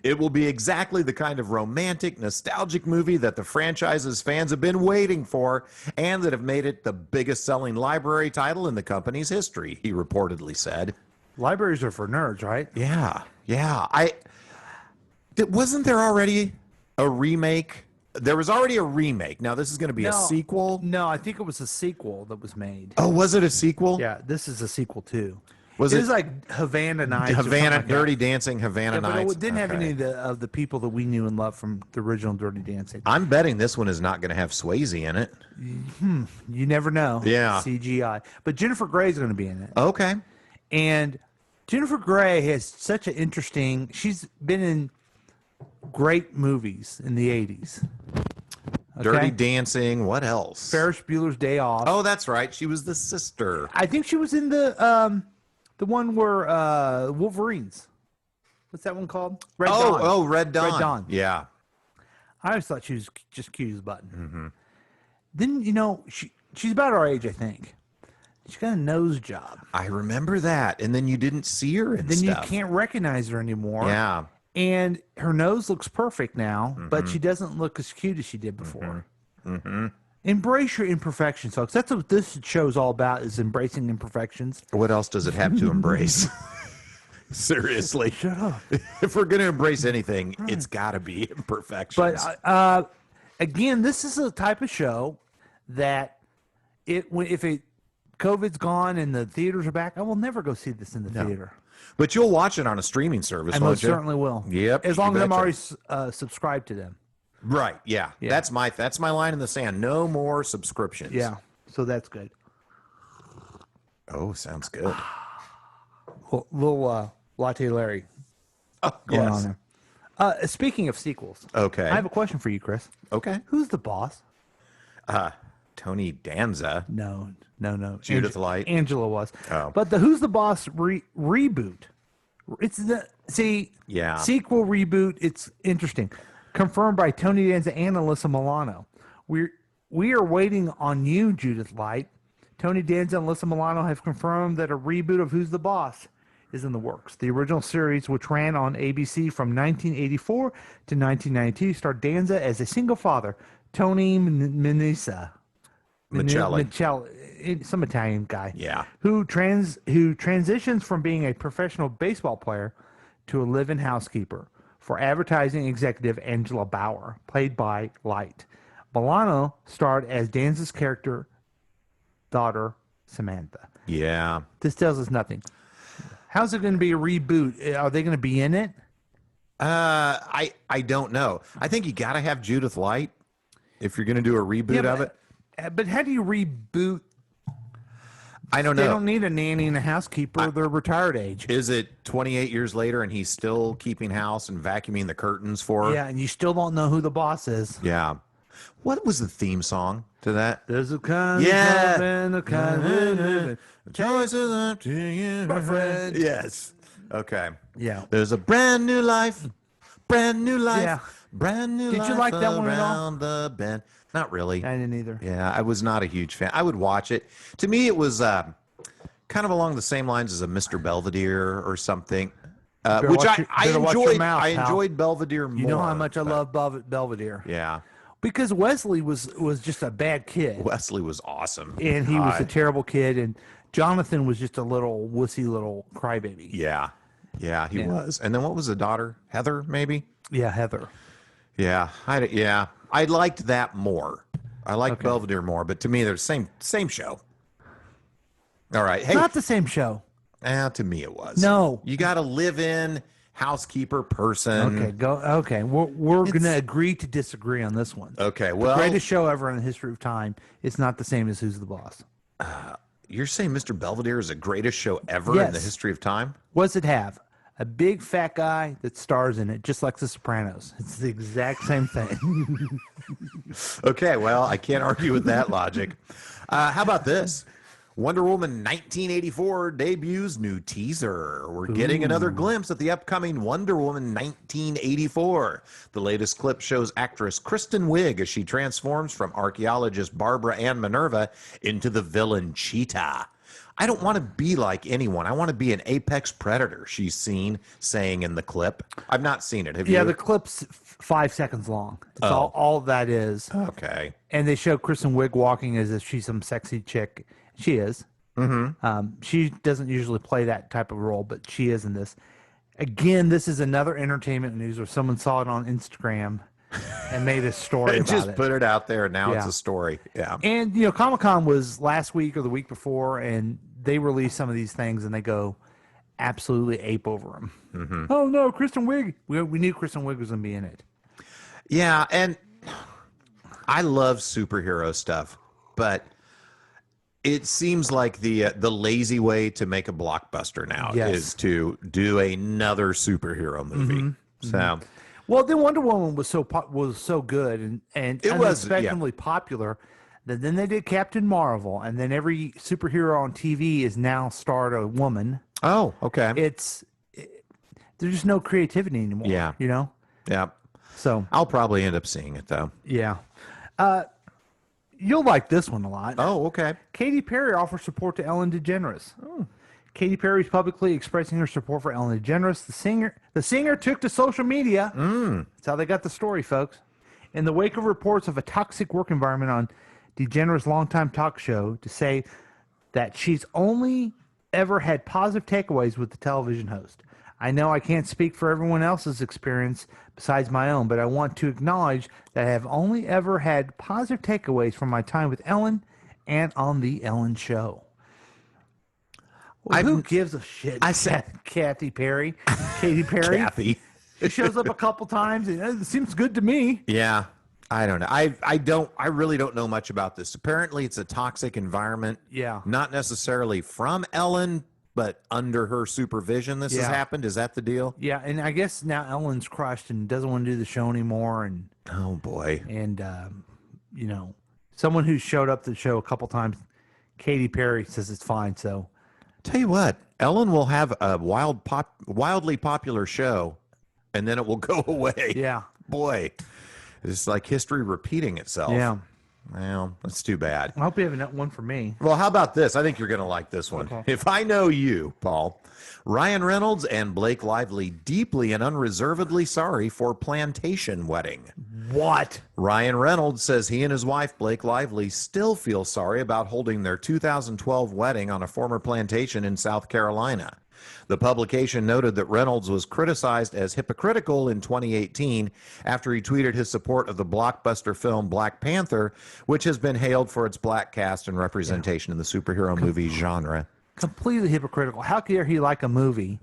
It will be exactly the kind of romantic, nostalgic movie that the franchise's fans have been waiting for, and that have made it the biggest selling library title in the company's history, he reportedly said. Libraries are for nerds, right? Yeah. Wasn't there already a remake? There was already a remake. Now this is going to be a sequel? No, I think it was a sequel that was made. Oh, was it a sequel? Yeah, this is a sequel too. Was it it was like Havana Nights? Dirty Dancing, Havana Nights. It didn't have any of the people that we knew and loved from the original Dirty Dancing. I'm betting this one is not going to have Swayze in it. You never know. Yeah. CGI. But Jennifer Grey is going to be in it. Okay. And Jennifer Grey has such an interesting... She's been in great movies in the 80s. Okay? Dirty Dancing. What else? Ferris Bueller's Day Off. Oh, that's right. She was the sister. I think she was in the one where Wolverines. What's that one called? Red Dawn. Oh, Red Dawn. Red Dawn. Yeah. I always thought she was just cute as a button. Mm-hmm. Then, she's about our age, I think. She's got a nose job. I remember that. And then you didn't see her and then stuff. You can't recognize her anymore. Yeah. And her nose looks perfect now, but she doesn't look as cute as she did before. Mm-hmm. Embrace your imperfections, folks. That's what this show is all about, is embracing imperfections. What else does it have to embrace? Seriously. Shut up. If we're going to embrace anything, it's got to be imperfections. But, again, this is a type of show that if COVID's gone and the theaters are back, I will never go see this in the theater. But you'll watch it on a streaming service, I won't most you? certainly will. Yep. As you long as I'm betcha. already subscribed to them. Right. Yeah. That's my line in the sand. No more subscriptions. Yeah. So that's good. Oh, sounds good. Little Latte Larry going on there. Speaking of sequels, Okay. I have a question for you, Chris. Okay. Who's the boss? Tony Danza. No. Judith Light. Angela was. Oh. But the Who's the Boss reboot. It's the Yeah. sequel reboot. It's interesting. Confirmed by Tony Danza and Alyssa Milano. We are waiting on you, Judith Light. Tony Danza and Alyssa Milano have confirmed that a reboot of Who's the Boss is in the works. The original series, which ran on ABC from 1984 to 1992, starred Danza as a single father, Tony Michelli, some Italian guy, who transitions from being a professional baseball player to a live-in housekeeper for advertising executive Angela Bauer, played by Light. Milano starred as Danza's character daughter Samantha. Yeah. This tells us nothing. How's it going to be a reboot? Are they going to be in it? I don't know. I think you got to have Judith Light if you're going to do a reboot of it. But how do you reboot? I don't know. They don't need a nanny and a housekeeper. They're retired age. Is it 28 years later and he's still keeping house and vacuuming the curtains for her? Yeah, and you still don't know who the boss is. Yeah. What was the theme song to that? There's a kind Yeah. of love and a kind of living. Choices up to you, my friend. Yes. Okay. Yeah. There's a brand new life. Brand new life. Yeah. Brand new Did life. you like that one at all? Around the bend. Not really. I didn't either. Yeah, I was not a huge fan. I would watch it. To me, it was kind of along the same lines as a Mr. Belvedere or something, which I better watch your enjoyed. mouth, I pal. enjoyed Belvedere more. You know how much I love Belvedere. Yeah. Because Wesley was just a bad kid. Wesley was awesome. And he was a God. terrible kid. And Jonathan was just a little wussy little crybaby. Yeah. Yeah, he was. And then what was the daughter? Heather, maybe? Yeah, Heather. Yeah. I liked that more. I liked Belvedere more, but to me, they're the same show. All right. Hey, Not the same show. to me it was. No. You got to live in housekeeper person. Okay, go. Okay, we're going to agree to disagree on this one. Okay, The well, greatest show ever in the history of time. It's not the same as Who's the Boss. you're saying Mr. Belvedere is the greatest show ever in the Yes. history of time? What does it have? A big fat guy that stars in it, just like The Sopranos. It's the exact same thing. Okay, well, I can't argue with that logic. How about this? Wonder Woman 1984 debuts new teaser. We're getting another glimpse at the upcoming Wonder Woman 1984. The latest clip shows actress Kristen Wiig as she transforms from archaeologist Barbara Ann Minerva into the villain Cheetah. I don't want to be like anyone. I want to be an apex predator, she's seen saying in the clip. I've not seen it. Have you? Yeah, the clip's 5 seconds long. It's all that is. Okay. And they show Kristen Wiig walking as if she's some sexy chick. She is. Mm-hmm. She doesn't usually play that type of role, but she is in this. Again, this is another entertainment news where someone saw it on Instagram and made a story about Just it. put it out there, and now it's Yeah. a story. Yeah. And, Comic-Con was last week or the week before, and they released some of these things, and they go absolutely ape over them. Mm-hmm. Oh, no, Kristen Wiig. We knew Kristen Wiig was going to be in it. Yeah, and I love superhero stuff, but it seems like the lazy way to make a blockbuster now Yes. is to do another superhero movie. Mm-hmm. So Well, then Wonder Woman was so good and It was, unexpectedly popular that then they did Captain Marvel, and then every superhero on TV is now starred a woman. Oh, okay. There's just no creativity anymore. Yeah. Yeah. So I'll probably end up seeing it though. yeah. You'll like this one a lot. Oh, okay. Katy Perry offers support to Ellen DeGeneres. Katy Perry is publicly expressing her support for Ellen DeGeneres. The singer took to social media. That's how they got the story, folks. In the wake of reports of a toxic work environment on DeGeneres' longtime talk show, to say that she's only ever had positive takeaways with the television host. I know I can't speak for everyone else's experience besides my own, but I want to acknowledge that I have only ever had positive takeaways from my time with Ellen and on the Ellen Show. Well, who gives a shit? I said Kathy Perry, Katy Perry. Kathy. She shows up a couple times, and it seems good to me. Yeah. I don't know. I really don't know much about this. Apparently it's a toxic environment. Yeah. Not necessarily from Ellen, but under her supervision this has happened. Is that the deal? Yeah, and I guess now Ellen's crushed and doesn't want to do the show anymore. And oh boy. And you know, someone who showed up to the show a couple times, Katy Perry, says it's fine. So tell you what, Ellen will have a wildly popular show, and then it will go away. Yeah. Boy. It's like history repeating itself. Yeah. Well, that's too bad. I hope you have one for me. Well, how about this? I think you're going to like this one. Okay. If I Know You, Paul, Ryan Reynolds and Blake Lively deeply and unreservedly sorry for plantation wedding. What? Ryan Reynolds says he and his wife, Blake Lively, still feel sorry about holding their 2012 wedding on a former plantation in South Carolina. The publication noted that Reynolds was criticized as hypocritical in 2018 after he tweeted his support of the blockbuster film Black Panther, which has been hailed for its black cast and representation in the superhero movie genre. Completely hypocritical. How dare he like a movie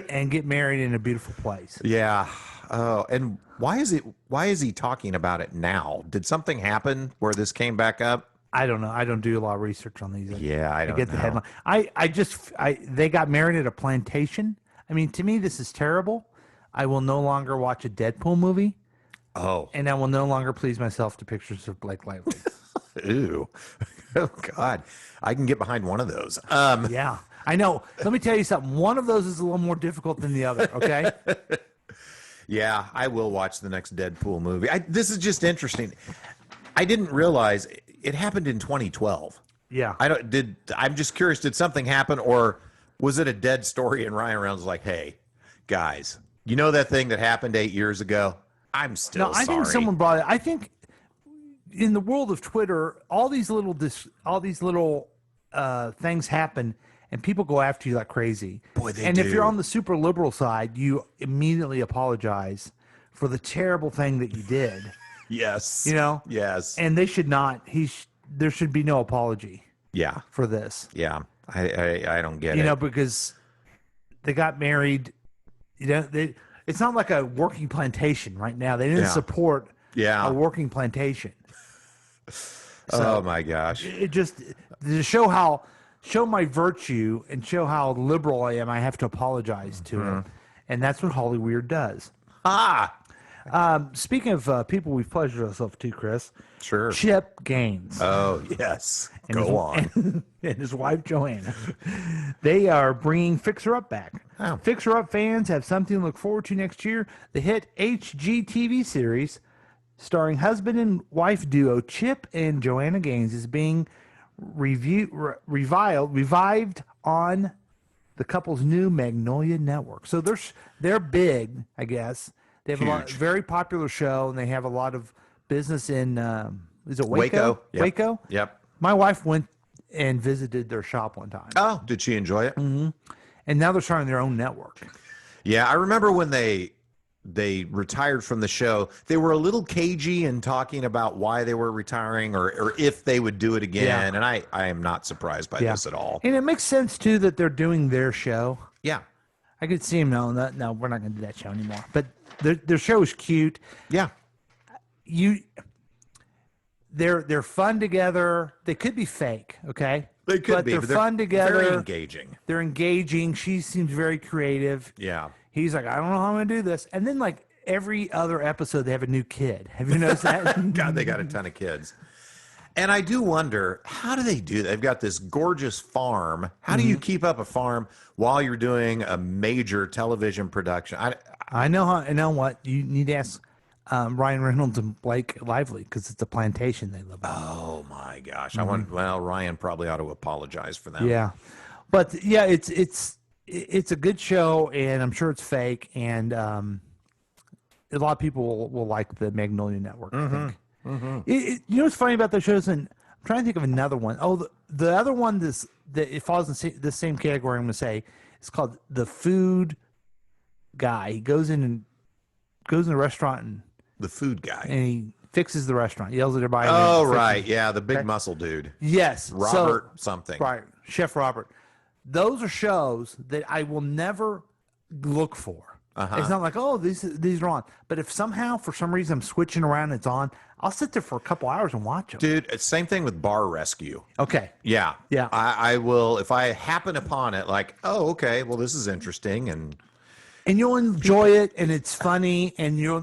and get married in a beautiful place? Yeah. Oh, and why is he talking about it now? Did something happen where this came back up? I don't know. I don't do a lot of research on these. Yeah, I don't get the know. headline. They got married at a plantation. I mean, to me, this is terrible. I will no longer watch a Deadpool movie. Oh. And I will no longer please myself to pictures of Blake Lively. Ew. Oh, God. I can get behind one of those. Yeah, I know. Let me tell you something. One of those is a little more difficult than the other, okay? Yeah, I will watch the next Deadpool movie. This is just interesting. I didn't realize it happened in 2012. Yeah. I'm just curious, did something happen, or was it a dead story and Ryan Reynolds was like, hey, guys, you know that thing that happened 8 years ago? I'm still sorry. I think someone brought it. I think in the world of Twitter, all these little things happen, and people go after you like crazy. Boy, they and do. if you're on the super liberal side, you immediately apologize for the terrible thing that you did. Yes. You know? Yes. And they should not. There should be no apology. Yeah. For this. Yeah. I don't get it. You know, because they got married. You know, it's not like a working plantation right now. They didn't support a working plantation. Oh my gosh. It just to show my virtue and show how liberal I am, I have to apologize to it. And that's what Holly Weird does. Speaking of people we've pleasured ourselves to, Chris. Sure. Chip Gaines. Oh, yes. Go on. And his wife, Joanna. They are bringing Fixer Up back. Oh. Fixer Up fans have something to look forward to next year. The hit HGTV series starring husband and wife duo Chip and Joanna Gaines is being revived on the couple's new Magnolia network. So they're big, I guess. They have a very popular show, and they have a lot of business in is it Waco? Yep. Waco? Yep. My wife went and visited their shop one time. Oh, did she enjoy it? Mm-hmm. And now they're starting their own network. Yeah, I remember when they retired from the show, they were a little cagey in talking about why they were retiring or if they would do it again. Yeah. And I am not surprised by this at all. And it makes sense, too, that they're doing their show. Yeah. I could see them knowing that, no, we're not going to do that show anymore. But their show is cute. Yeah. They're fun together. They could be fake, okay? They could be, they're but fun together. Very engaging. They're engaging. She seems very creative. Yeah. He's like, I don't know how I'm going to do this. And then, like, every other episode, they have a new kid. Have you noticed that? God, they got a ton of kids. And I do wonder, how do they do that? They've got this gorgeous farm. How do you keep up a farm while you're doing a major television production? I know what. You need to ask Ryan Reynolds and Blake Lively, because it's a plantation they live on. Oh, my gosh. Well, Ryan probably ought to apologize for that. Yeah. But, yeah, it's a good show, and I'm sure it's fake, and a lot of people will like the Magnolia Network, I think. You know what's funny about those shows? And I'm trying to think of another one. Oh, the other one that it falls in the same category, I'm going to say, it's called The Food Guy. He goes in a restaurant and The Food Guy. And fixes the restaurant, yells at everybody. and Oh, fixes- right. Yeah, the big Okay. muscle dude. Yes, Robert something. Right, Chef Robert. Those are shows that I will never look for. It's not like, oh, these are on. But if somehow, for some reason, I'm switching around, and it's on, I'll sit there for a couple hours and watch them. Dude, it's same thing with Bar Rescue. Okay. Yeah. Yeah. I will, if I happen upon it, like, oh, okay, well, this is interesting. And you'll enjoy it, and it's funny,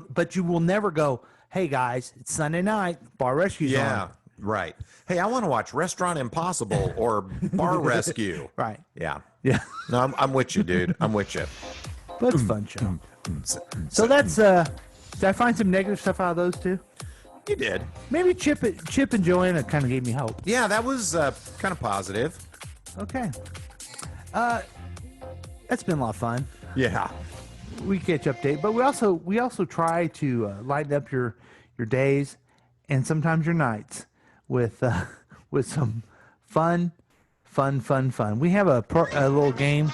but you will never go, hey guys, it's Sunday night, Bar Rescue's yeah, on. right. Hey, I want to watch Restaurant Impossible or Bar Rescue. Right. Yeah. Yeah. No, I'm with you, dude. I'm with you. But it's a fun show. So that's did I find some negative stuff out of those two? You did. Maybe Chip and Joanna kind of gave me hope. Yeah, that was kind of positive. Okay. That's been a lot of fun. Yeah. We catch update, but we also try to lighten up your days and sometimes your nights with some fun. We have a little game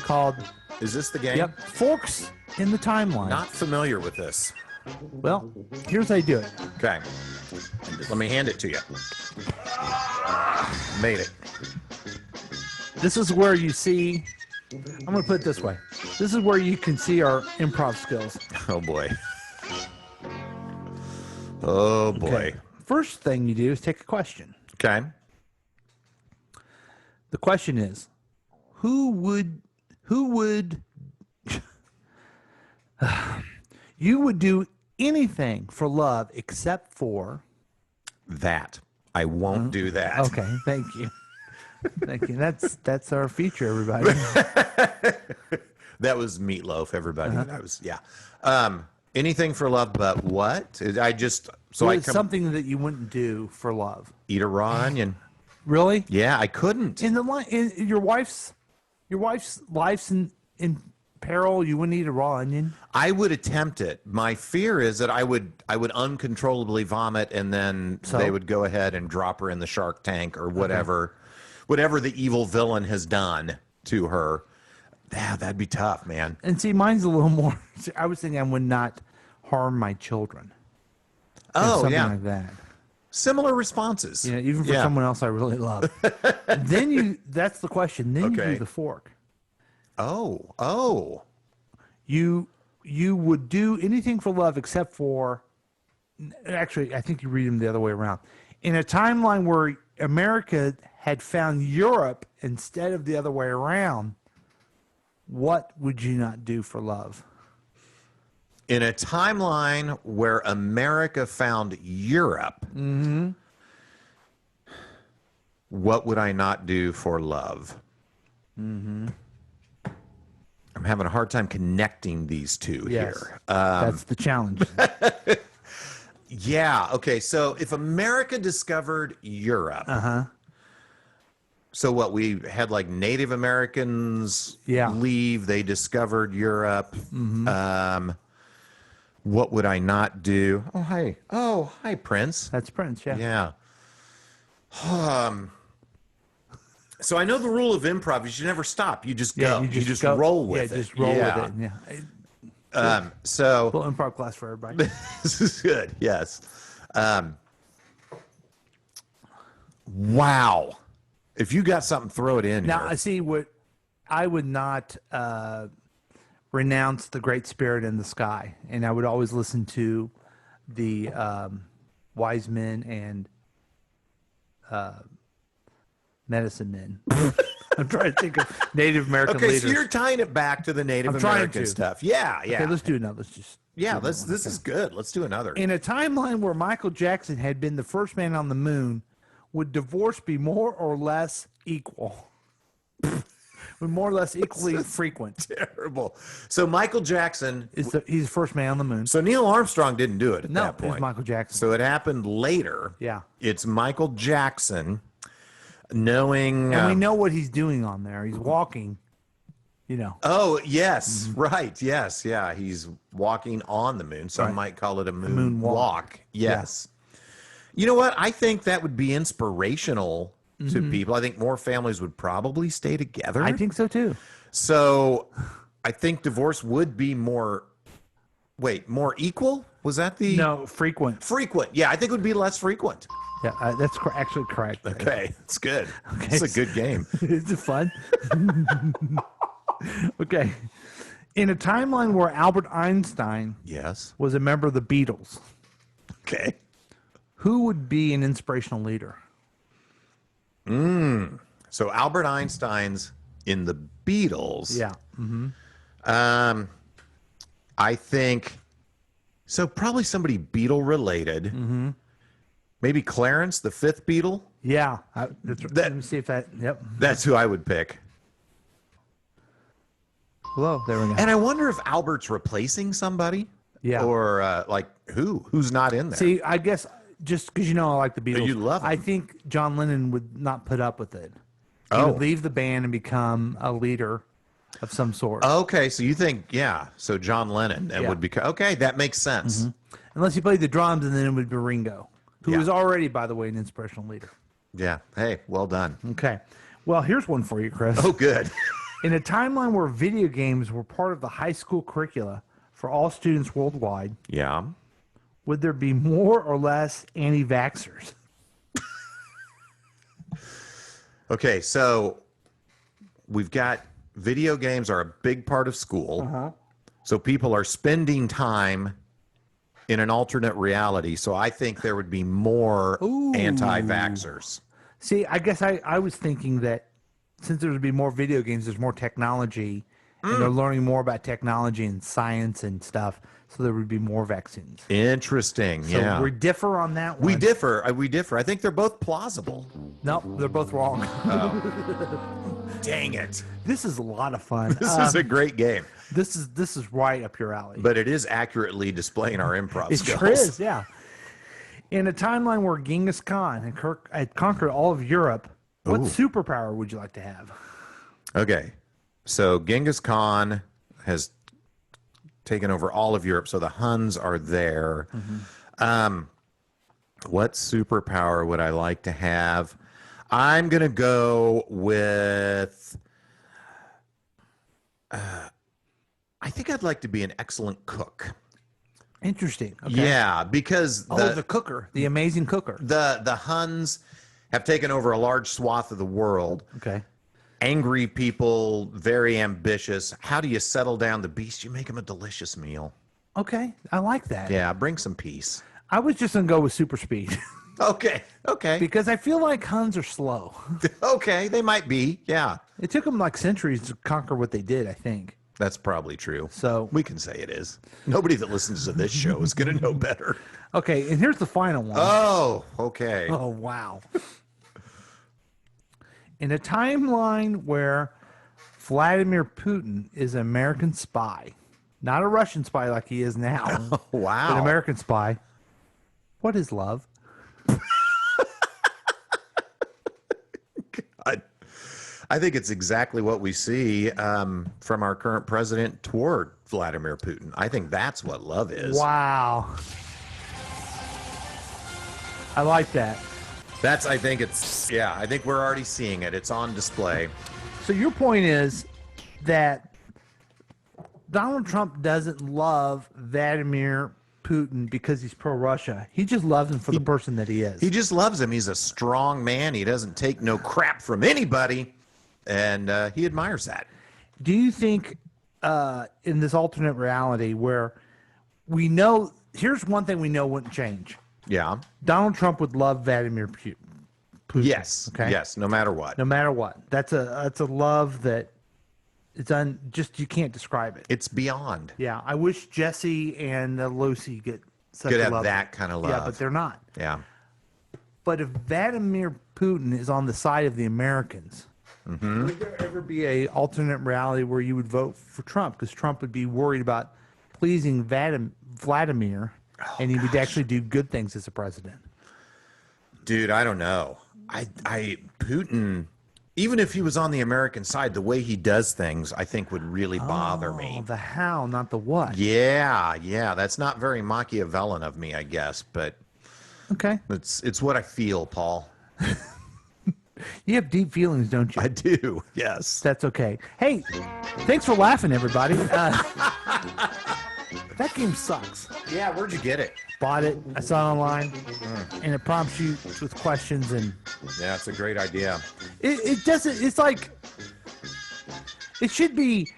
called. Is this the game? Yep. Forks in the Timeline. Not familiar with this. Well, here's how you do it. Okay. Let me hand it to you. Made it. This is where you see. I'm going to put it this way. This is where you can see our improv skills. Oh, boy. Oh, boy. Okay. First thing you do is take a question. Okay. The question is, who would you would do anything for love except for that. I won't do that. Okay, thank you. Thank you. That's our feature, everybody. That was Meatloaf, everybody. That was anything for love, but what? I just something that you wouldn't do for love. Eat a raw onion. Really? Yeah, I couldn't. In your wife's life's in peril, you wouldn't eat a raw onion? I would attempt it. My fear is that I would uncontrollably vomit, and then they would go ahead and drop her in the shark tank or whatever, whatever the evil villain has done to her. Yeah, that'd be tough, man. And see, mine's a little more. I was thinking I would not harm my children. Oh, something yeah. like that. Similar responses. Yeah, even for someone else I really love. That's the question. Then you do the fork. Oh. You would do anything for love except for. Actually, I think you read them the other way around. In a timeline where America had found Europe instead of the other way around, what would you not do for love? In a timeline where America found Europe, what would I not do for love? I'm having a hard time connecting these two here. That's the challenge. Yeah. Okay. So if America discovered Europe, so what, we had like Native Americans leave, they discovered Europe. What would I not do? Oh, hi. Oh, hi, Prince. That's Prince, yeah. Yeah. So I know the rule of improv is you never stop. You just go. You just go. roll with it. Yeah, just roll with it. Yeah. So little improv class for everybody. This is good. Yes. Wow. If you got something, throw it in. Now, here. I see what I would not renounce the Great Spirit in the sky, and I would always listen to the wise men and medicine men. I'm trying to think of Native American leaders. So you're tying it back to the Native American stuff. Yeah. Okay, let's do another. This is good. Let's do another. In a timeline where Michael Jackson had been the first man on the moon, would divorce be more or less equal? Would more or less equally frequent? Terrible. So Michael Jackson he's the first man on the moon. So Neil Armstrong didn't do it at that point. It was Michael Jackson. So it happened later. Yeah. It's Michael Jackson knowing. And we know what he's doing on there. He's walking, Oh, yes. Right. Yes. Yeah. He's walking on the moon. Some might call it a moon walk. Yes. Yeah. You know what? I think that would be inspirational to people. I think more families would probably stay together. I think so too. So I think divorce would be more Wait, more equal? Was that the No, frequent. frequent? Yeah, I think it would be less frequent. Yeah, that's actually correct. Okay, it's good. Okay. It's a good game. Is it fun? Okay. In a timeline where Albert Einstein Yes. was a member of the Beatles, Okay. who would be an inspirational leader? So Albert Einstein's in the Beatles. Yeah. Mm-hmm. I think so. Probably somebody Beatle related. Mm-hmm. Maybe Clarence, the fifth Beatle. Yeah. Let me see if that. Yep. That's who I would pick. Hello. There we go. And I wonder if Albert's replacing somebody. Yeah. Or like who? Who's not in there? See, I guess just because I like the Beatles, You love 'em. I think John Lennon would not put up with it. He Oh. would leave the band and become a leader of some sort. Okay, so you think, yeah. So John Lennon Yeah. would be okay. That makes sense. Unless he played the drums, and then it would be Ringo, who Yeah. was already, by the way, an inspirational leader. Yeah. Hey, well done. Okay. Well, here's one for you, Chris. Oh, good. In a timeline where video games were part of the high school curricula for all students worldwide, Yeah. would there be more or less anti-vaxxers? Okay, so we've got video games are a big part of school. Uh-huh. So people are spending time in an alternate reality. So I think there would be more anti-vaxxers. See, I guess I was thinking that since there would be more video games, there's more technology, and they're learning more about technology and science and stuff, so there would be more vaccines. Interesting. So yeah. we differ on that one. We differ. We differ. I think they're both plausible. Nope, they're both wrong. Dang it. This is a lot of fun. This is a great game. This is right up your alley. But it is accurately displaying our improv It skills. sure is, yeah. In a timeline where Genghis Khan had conquered all of Europe, what Ooh. superpower would you like to have? Okay. So Genghis Khan has taken over all of Europe. So the Huns are there. What superpower would I like to have? I'm going to go with. I think I'd like to be an excellent cook. Interesting. Okay. Yeah, because The cooker, the amazing cooker. the Huns have taken over a large swath of the world. Okay. Angry people, very ambitious. How do you settle down the beast? You make them a delicious meal. Okay, I like that. Yeah, bring some peace. I was just gonna go with super speed Okay, because I feel like Huns are slow. okay, they might be. Yeah, It took them like centuries to conquer what they did, I think. that's probably true. So We can say it is. Nobody that listens to this show is going to know better. okay, and here's the final one. Oh, okay. Oh, wow. In a timeline where Vladimir Putin is an American spy, not a Russian spy like he is now, but Wow. an American spy, what is love? I think it's exactly what we see from our current president toward Vladimir Putin. I think that's what love is. Wow. I like that. I think we're already seeing it. It's on display. So your point is that Donald Trump doesn't love Vladimir Putin because he's pro-Russia. He just loves him for the person that he is. He just loves him. He's a strong man. He doesn't take no crap from anybody. And he admires that. Do you think in this alternate reality where we know, here's one thing we know wouldn't change. Yeah. Donald Trump would love Vladimir Putin. Yes. Okay. Yes. No matter what. No matter what. That's a love that it's you can't describe it. It's beyond. Yeah. I wish Jesse and Lucy get such Could a have love. that kind of love. Yeah, but they're not. Yeah. But if Vladimir Putin is on the side of the Americans, Mm-hmm. would there ever be a alternate reality where you would vote for Trump? Because Trump would be worried about pleasing Vladimir, and he would actually do good things as a president. Dude, I don't know. Putin, even if he was on the American side, the way he does things, I think would really bother me. The how, not the what. Yeah. That's not very Machiavellian of me, I guess, but Okay. it's what I feel, Paul. You have deep feelings, don't you? I do. Yes. That's okay. Hey, thanks for laughing, everybody. That game sucks. Yeah, where'd you get it? Bought it. I saw it online, and it prompts you with questions, and Yeah, it's a great idea. it doesn't. It's like it should be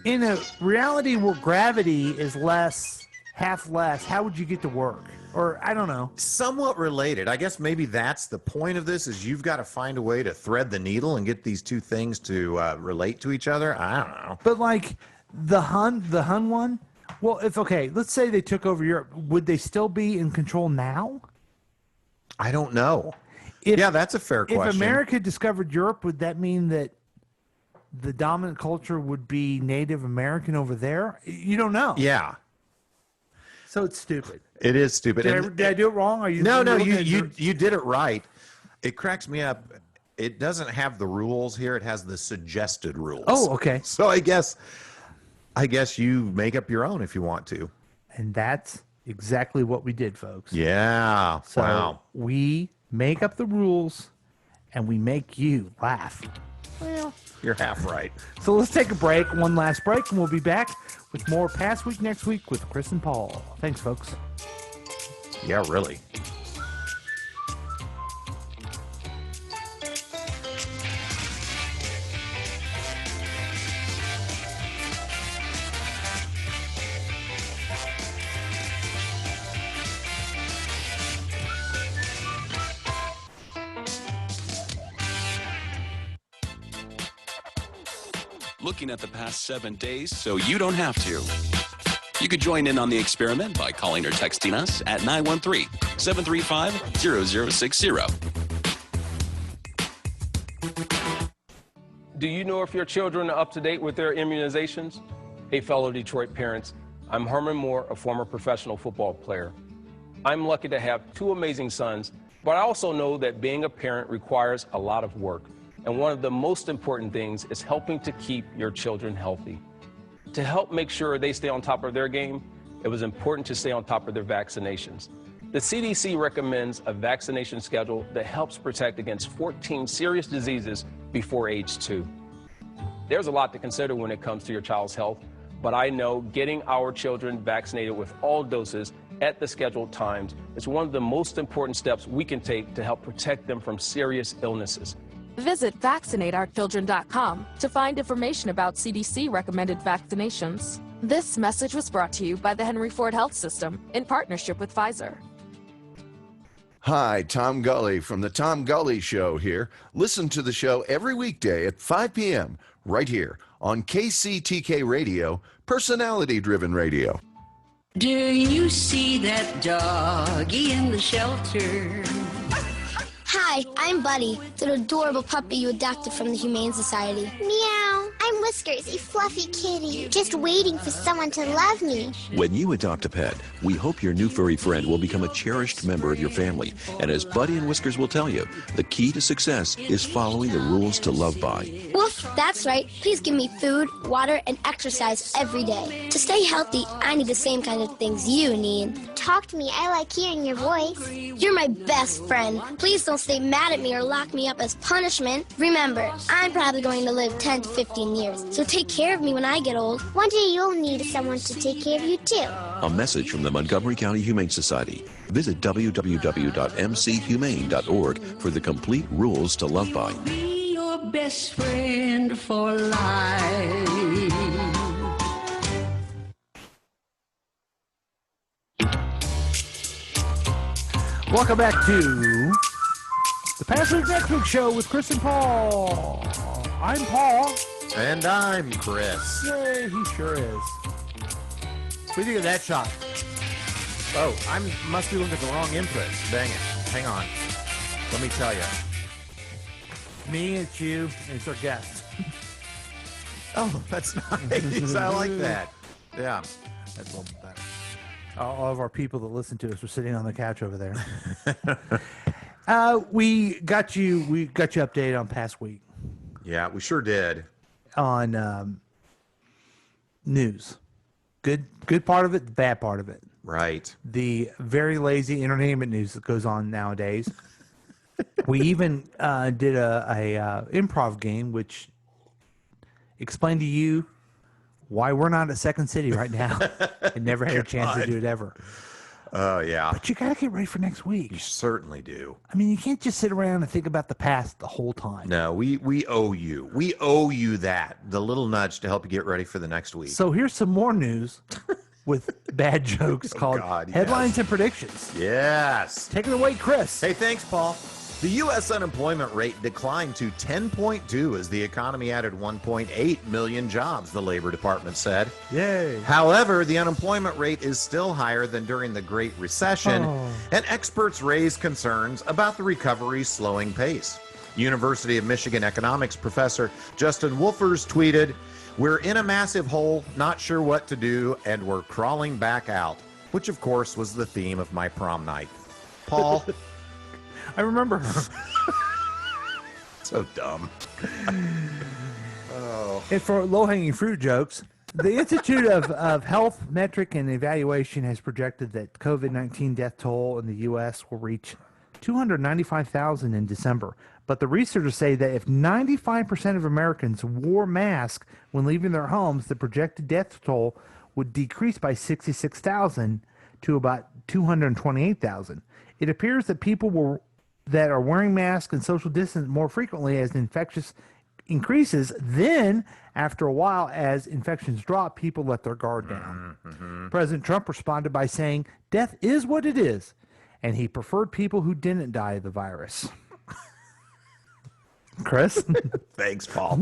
in a reality where gravity is less, half less. How would you get to work? Or I don't know. Somewhat related. I guess maybe that's the point of this is you've got to find a way to thread the needle and get these two things to relate to each other. I don't know. But like the Hun one. Well, let's say they took over Europe, would they still be in control now? I don't know. Yeah, that's a fair question. If America discovered Europe, would that mean that the dominant culture would be Native American over there? You don't know. Yeah. So it's stupid. It is stupid. Did I do it wrong? Are you? No, you did it right. It cracks me up. It doesn't have the rules here. It has the suggested rules. Oh, okay. So I guess you make up your own if you want to. And that's exactly what we did, folks. Yeah. So wow. we make up the rules, and we make you laugh. Well, you're half right. So let's take a break, one last break, and we'll be back with more Past Week Next Week with Chris and Paul. Thanks, folks. Yeah, really. Looking at the past 7 days so you don't have to. You could join in on the experiment by calling or texting us at 913-735-0060. Do you know if your children are up to date with their immunizations? Hey, fellow Detroit parents, I'm Herman Moore, a former professional football player. I'm lucky to have two amazing sons, but I also know that being a parent requires a lot of work. And one of the most important things is helping to keep your children healthy. To help make sure they stay on top of their game, it was important to stay on top of their vaccinations. The CDC recommends a vaccination schedule that helps protect against 14 serious diseases before age 2. There's a lot to consider when it comes to your child's health, but I know getting our children vaccinated with all doses at the scheduled times is one of the most important steps we can take to help protect them from serious illnesses. Visit vaccinateourchildren.com to find information about CDC-recommended vaccinations. This message was brought to you by the Henry Ford Health System in partnership with Pfizer. Hi, Tom Gully from The Tom Gully Show here. Listen to the show every weekday at 5 p.m. right here on KCTK Radio, personality-driven radio. Do you see that doggy in the shelter? Hi, I'm Buddy, the adorable puppy you adopted from the Humane Society. Meow. I'm Whiskers, a fluffy kitty, just waiting for someone to love me. When you adopt a pet, we hope your new furry friend will become a cherished member of your family. And as Buddy and Whiskers will tell you, the key to success is following the rules to love by. Woof, that's right. Please give me food, water, and exercise every day. To stay healthy, I need the same kind of things you need. Talk to me. I like hearing your voice. You're my best friend. Please don't stay mad at me or lock me up as punishment. Remember, I'm probably going to live 10 to 15 years, so take care of me when I get old. One day you'll need someone to take care of you, too. A message from the Montgomery County Humane Society. Visit www.mchumane.org for the complete rules to love by. Be your best friend for life. Welcome back to the Past Week Next Week show with Chris and Paul. I'm Paul. And I'm Chris. Yay, he sure is. What do you think of that shot? Oh, I must be looking at the wrong inputs. Dang it. Hang on. Let me tell you. Me, it's you, and it's our guest. Oh, that's nice. I like that. Yeah. That's a little better. All of our people that listen to us were sitting on the couch over there. We got you updated on past week. Yeah, we sure did. On news. Good part of it, the bad part of it. Right. The very lazy entertainment news that goes on nowadays. We even did a improv game which explained to you why we're not at Second City right now and never had a chance to do it ever. Oh, yeah. But you got to get ready for next week. You certainly do. I mean, you can't just sit around and think about the past the whole time. No, we owe you. We owe you that. The little nudge to help you get ready for the next week. So here's some more news with bad jokes called Headlines and Predictions. Yes. Take it away, Chris. Hey, thanks, Paul. The U.S. unemployment rate declined to 10.2 as the economy added 1.8 million jobs, the Labor Department said. Yay. However, the unemployment rate is still higher than during the Great Recession, and experts raise concerns about the recovery's slowing pace. University of Michigan economics professor Justin Wolfers tweeted, "We're in a massive hole, not sure what to do, and we're crawling back out," which, of course, was the theme of my prom night. Paul? I remember her. So dumb. And for low-hanging fruit jokes, the Institute of Health Metric and Evaluation has projected that COVID-19 death toll in the U.S. will reach 295,000 in December. But the researchers say that if 95% of Americans wore masks when leaving their homes, the projected death toll would decrease by 66,000 to about 228,000. It appears that people that are wearing masks and social distance more frequently as infectious increases. Then, after a while, as infections drop, people let their guard down. President Trump responded by saying, "Death is what it is," and he preferred people who didn't die of the virus. Chris? Thanks, Paul.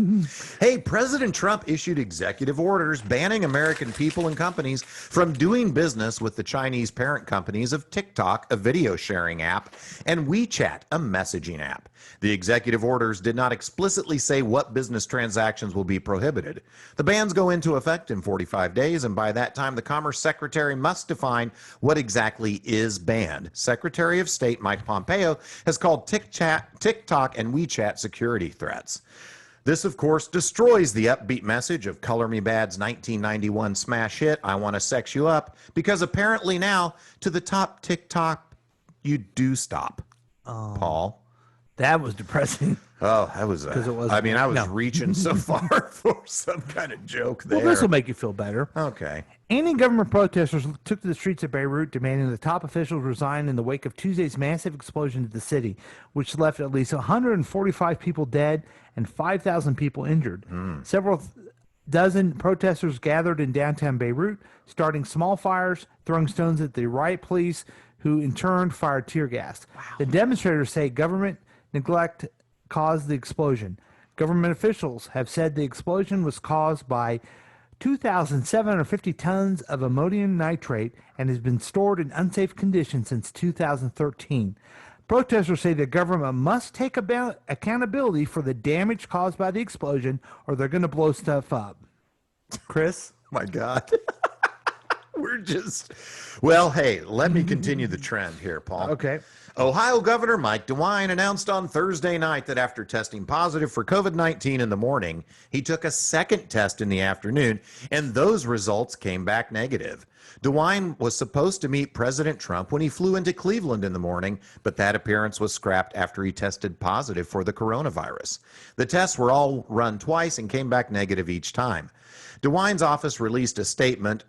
Hey, President Trump issued executive orders banning American people and companies from doing business with the Chinese parent companies of TikTok, a video sharing app, and WeChat, a messaging app. The executive orders did not explicitly say what business transactions will be prohibited. The bans go into effect in 45 days, and by that time, the Commerce Secretary must define what exactly is banned. Secretary of State Mike Pompeo has called TikTok and WeChat security threats. This, of course, destroys the upbeat message of Color Me Bad's 1991 smash hit, I Want to Sex You Up, because apparently now, to the top TikTok, you do stop. Paul? That was depressing. Oh, that was, I mean, I was reaching so far for some kind of joke there. Well, this will make you feel better. Okay. Anti-government protesters took to the streets of Beirut demanding the top officials resign in the wake of Tuesday's massive explosion in the city, which left at least 145 people dead and 5,000 people injured. Several dozen protesters gathered in downtown Beirut, starting small fires, throwing stones at the riot police, who in turn fired tear gas. The demonstrators say government neglect caused the explosion. Government officials have said the explosion was caused by 2,750 tons of ammonium nitrate and has been stored in unsafe conditions since 2013. Protesters say the government must take accountability for the damage caused by the explosion, or they're going to blow stuff up. Chris? My God. We're just... Well, hey, let me continue the trend here, Paul. Okay. Ohio Governor Mike DeWine announced on Thursday night that after testing positive for COVID-19 in the morning, he took a second test in the afternoon, and those results came back negative. DeWine was supposed to meet President Trump when he flew into Cleveland in the morning, but that appearance was scrapped after he tested positive for the coronavirus. The tests were all run twice and came back negative each time. DeWine's office released a statement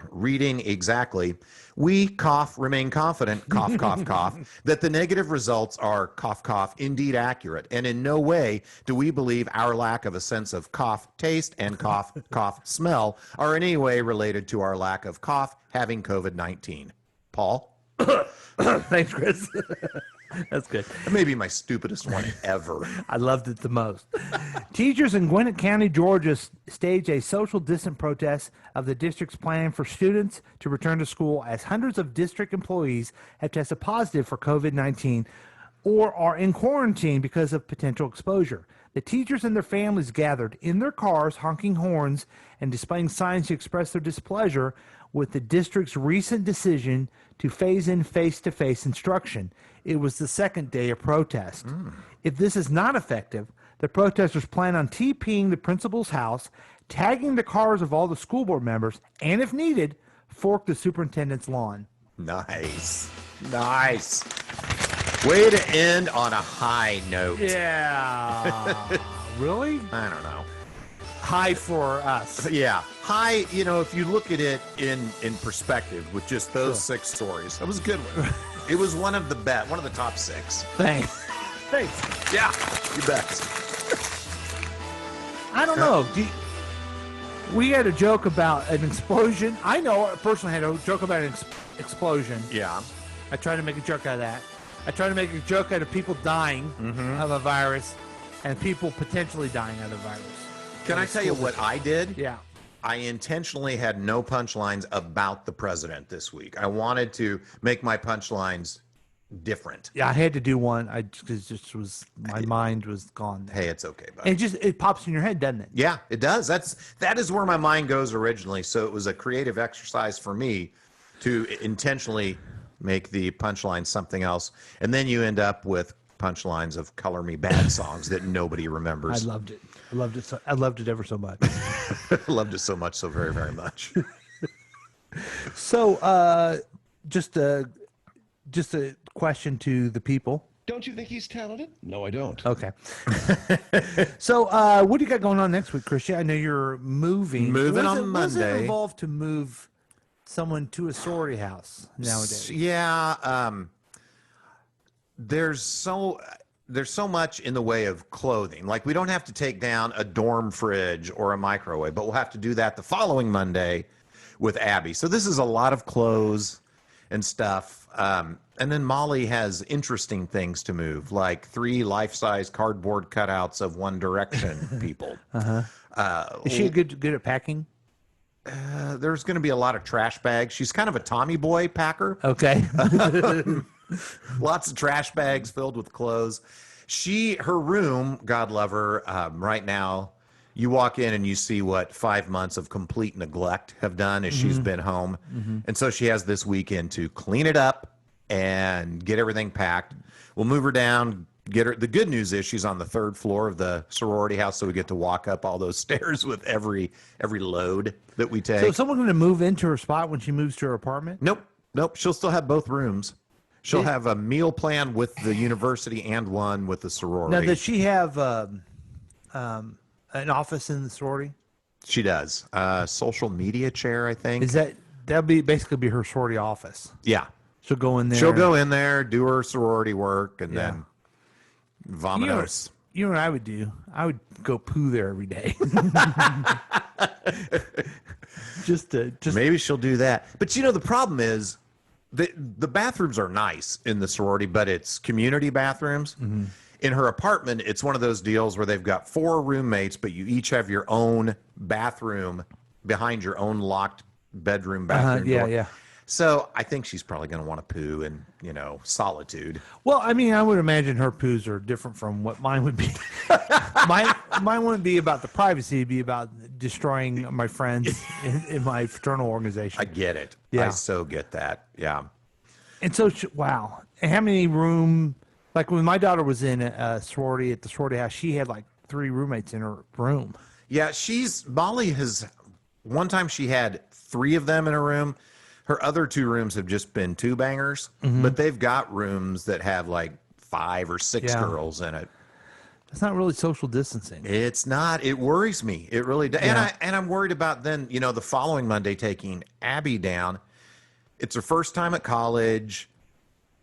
reading exactly, "We, cough, remain confident, cough, cough, cough, that the negative results are, cough, cough, indeed accurate, and in no way do we believe our lack of a sense of cough, taste, and cough, cough, smell are in any way related to our lack of cough having COVID-19. Paul? Thanks, Chris. That's good. That may be my stupidest one ever. I loved it the most. Teachers in Gwinnett County, Georgia, staged a social distance protest of the district's plan for students to return to school as hundreds of district employees have tested positive for COVID-19 or are in quarantine because of potential exposure. The teachers and their families gathered in their cars, honking horns and displaying signs to express their displeasure with the district's recent decision to phase in face-to-face instruction. It was the second day of protest. If this is not effective, the protesters plan on TPing the principal's house, tagging the cars of all the school board members, and if needed, fork the superintendent's lawn. Nice. Nice. Way to end on a high note. Yeah. Really? I don't know. high for us. Yeah. High, if you look at it in perspective with just those 6 stories, that was a good one. It was one of the top 6. Thanks. Yeah, you bet. I don't know. We had a joke about an explosion. I know I personally had a joke about an explosion. Yeah. I tried to make a joke out of that. I tried to make a joke out of people dying of a virus and people potentially dying of the virus. Can I tell you what I did? Yeah. I intentionally had no punchlines about the president this week. I wanted to make my punchlines different. Yeah, I had to do one. My mind was gone. Hey, it's okay, buddy. And it pops in your head, doesn't it? Yeah, it does. That is where my mind goes originally. So it was a creative exercise for me to intentionally make the punchline something else, and then you end up with punchlines of "Color Me Bad" songs that nobody remembers. I loved it. I loved it ever so much. I loved it so much, so very, very much. So, just a question to the people. Don't you think he's talented? No, I don't. Okay. So, what do you got going on next week, Christian? I know you're moving. Moving on What does it Monday. involve to move someone to a sorority house nowadays? Yeah, there's so much in the way of clothing. Like, we don't have to take down a dorm fridge or a microwave, but we'll have to do that the following Monday with Abby. So this is a lot of clothes and stuff. And then Molly has interesting things to move, like 3 life-size cardboard cutouts of One Direction people. Is she good at packing? There's going to be a lot of trash bags. She's kind of a Tommy boy packer. Okay. Lots of trash bags filled with clothes. Her room, God love her, right now, you walk in and you see what 5 months of complete neglect have done as she's been home. And so she has this weekend to clean it up and get everything packed. We'll move her down, get her. The good news is she's on the 3rd floor of the sorority house, so we get to walk up all those stairs with every load that we take. So is someone going to move into her spot when she moves to her apartment? Nope. She'll still have both rooms. She'll have a meal plan with the university and one with the sorority. Now, does she have an office in the sorority? She does. Social media chair, I think. That'll basically be her sorority office? Yeah. She'll go in there. She'll go in there, do her sorority work, and then vomit. You know what I would do? I would go poo there every day. just maybe she'll do that. But the problem is the bathrooms are nice in the sorority, but it's community bathrooms. In her apartment, it's one of those deals where they've got 4 roommates, but you each have your own bathroom behind your own locked bathroom door. Yeah. So I think she's probably going to want to poo in, solitude. Well, I mean, I would imagine her poos are different from what mine would be. mine wouldn't be about the privacy. It'd be about destroying my friends in my fraternal organization. I get it. Yeah. I so get that. Yeah. And so, wow. And how many like when my daughter was in a sorority at the sorority house, she had like 3 roommates in her room. Yeah, Molly has, one time she had 3 of them in her room. Her other 2 rooms have just been 2-bangers, but they've got rooms that have like 5 or 6 girls in it. It's not really social distancing. It's not. It worries me. It really does. Yeah. And I'm worried about then, the following Monday taking Abby down. It's her first time at college.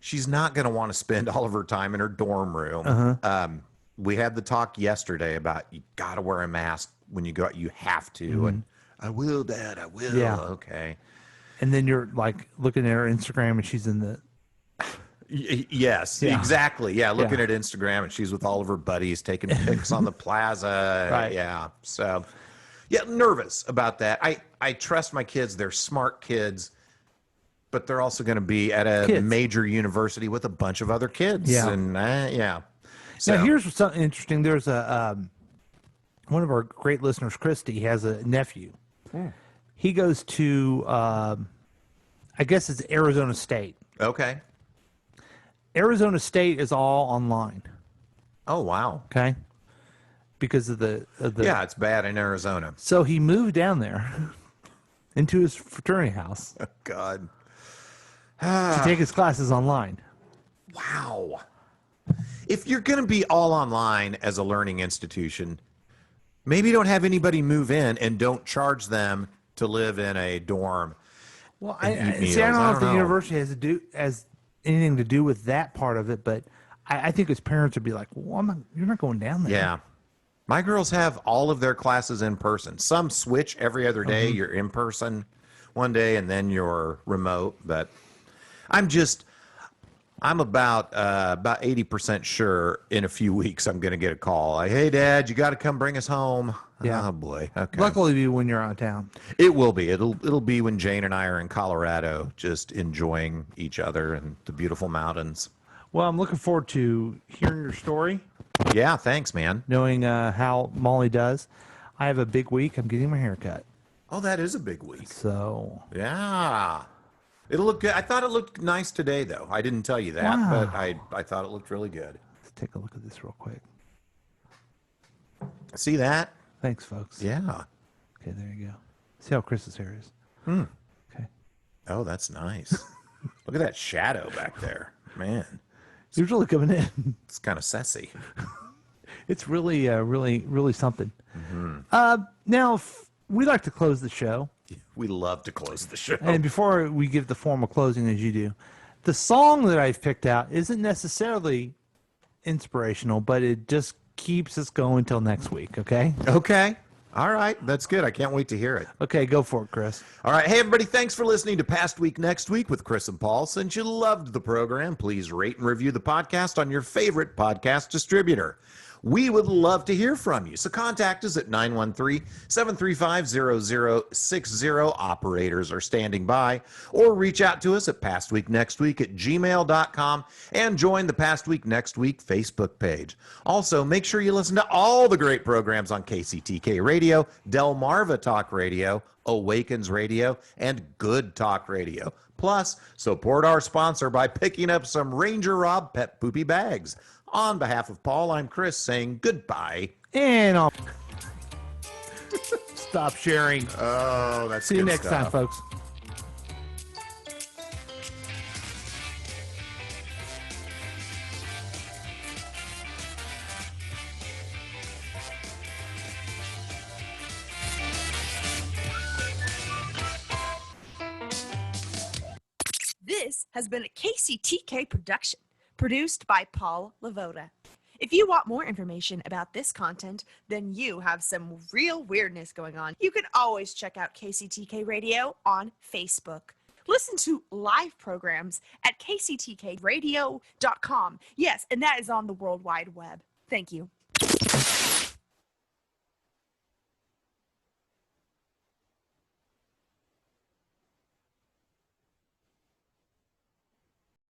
She's not going to want to spend all of her time in her dorm room. We had the talk yesterday about you got to wear a mask when you go out. You have to. And I will, Dad. I will. Yeah. Okay. And then you're like looking at her Instagram and she's in the. Yes, exactly. Yeah, looking at Instagram and she's with all of her buddies taking pics on the plaza. Right. Yeah. So, nervous about that. I trust my kids. They're smart kids, but they're also going to be at a major university with a bunch of other kids. Yeah. And So now here's something interesting. There's one of our great listeners, Christy, has a nephew. He goes to, I guess it's Arizona State. Okay. Arizona State is all online. Oh, wow. Okay. Because of the yeah, it's bad in Arizona. So he moved down there into his fraternity house. Oh, God. To take his classes online. Wow. If you're going to be all online as a learning institution, Maybe don't have anybody move in and don't charge them to live in a dorm. Well, and eat see, I don't meals. know if the university has anything to do with that part of it, but I think as parents would be like, well, you're not going down there. Yeah. My girls have all of their classes in person. Some switch every other day. You're in person one day and then you're remote. But I'm about 80% sure in a few weeks I'm going to get a call. Like, hey, Dad, you got to come bring us home. Yeah. Oh, boy. Okay. Luckily, be when you're out of town. It will be. It'll be when Jane and I are in Colorado, just enjoying each other and the beautiful mountains. Well, I'm looking forward to hearing your story. Yeah, thanks, man. Knowing how Molly does. I have a big week. I'm getting my hair cut. Oh, that is a big week. So. Yeah. It'll look good. I thought it looked nice today, though. I didn't tell you that, Wow. but I thought it looked really good. Let's take a look at this real quick. See that? Thanks, folks. Yeah. Okay, there you go. See how Chris's hair is. Okay. Oh, that's nice. Look at that shadow back there. Man. He was really coming in. It's kind of sassy. It's really, really something. Mm-hmm. Now, we like to close the show. We love to close the show. And before we give the formal closing as you do, the song that I've picked out isn't necessarily inspirational, but it just keeps us going till next week, okay? Okay. All right. That's good. I can't wait to hear it. Okay, go for it, Chris. All right. Hey, everybody. Thanks for listening to Past Week, Next Week with Chris and Paul. Since you loved the program, please rate and review the podcast on your favorite podcast distributor. We would love to hear from you. So contact us at 913-735-0060. Operators are standing by. Or reach out to us at pastweeknextweek@gmail.com and join the Past Week Next Week Facebook page. Also, make sure you listen to all the great programs on KCTK Radio, Delmarva Talk Radio, Awakens Radio, and Good Talk Radio. Plus, support our sponsor by picking up some Ranger Rob Pet Poopy Bags. On behalf of Paul, I'm Chris saying goodbye. And I'll stop sharing. Oh, that's See you good next stuff. time, folks. This has been a KCTK production, produced by Paul Lavoda. If you want more information about this content, then you have some real weirdness going on. You can always check out KCTK Radio on Facebook. Listen to live programs at kctkradio.com. Yes, and that is on the World Wide Web. Thank you.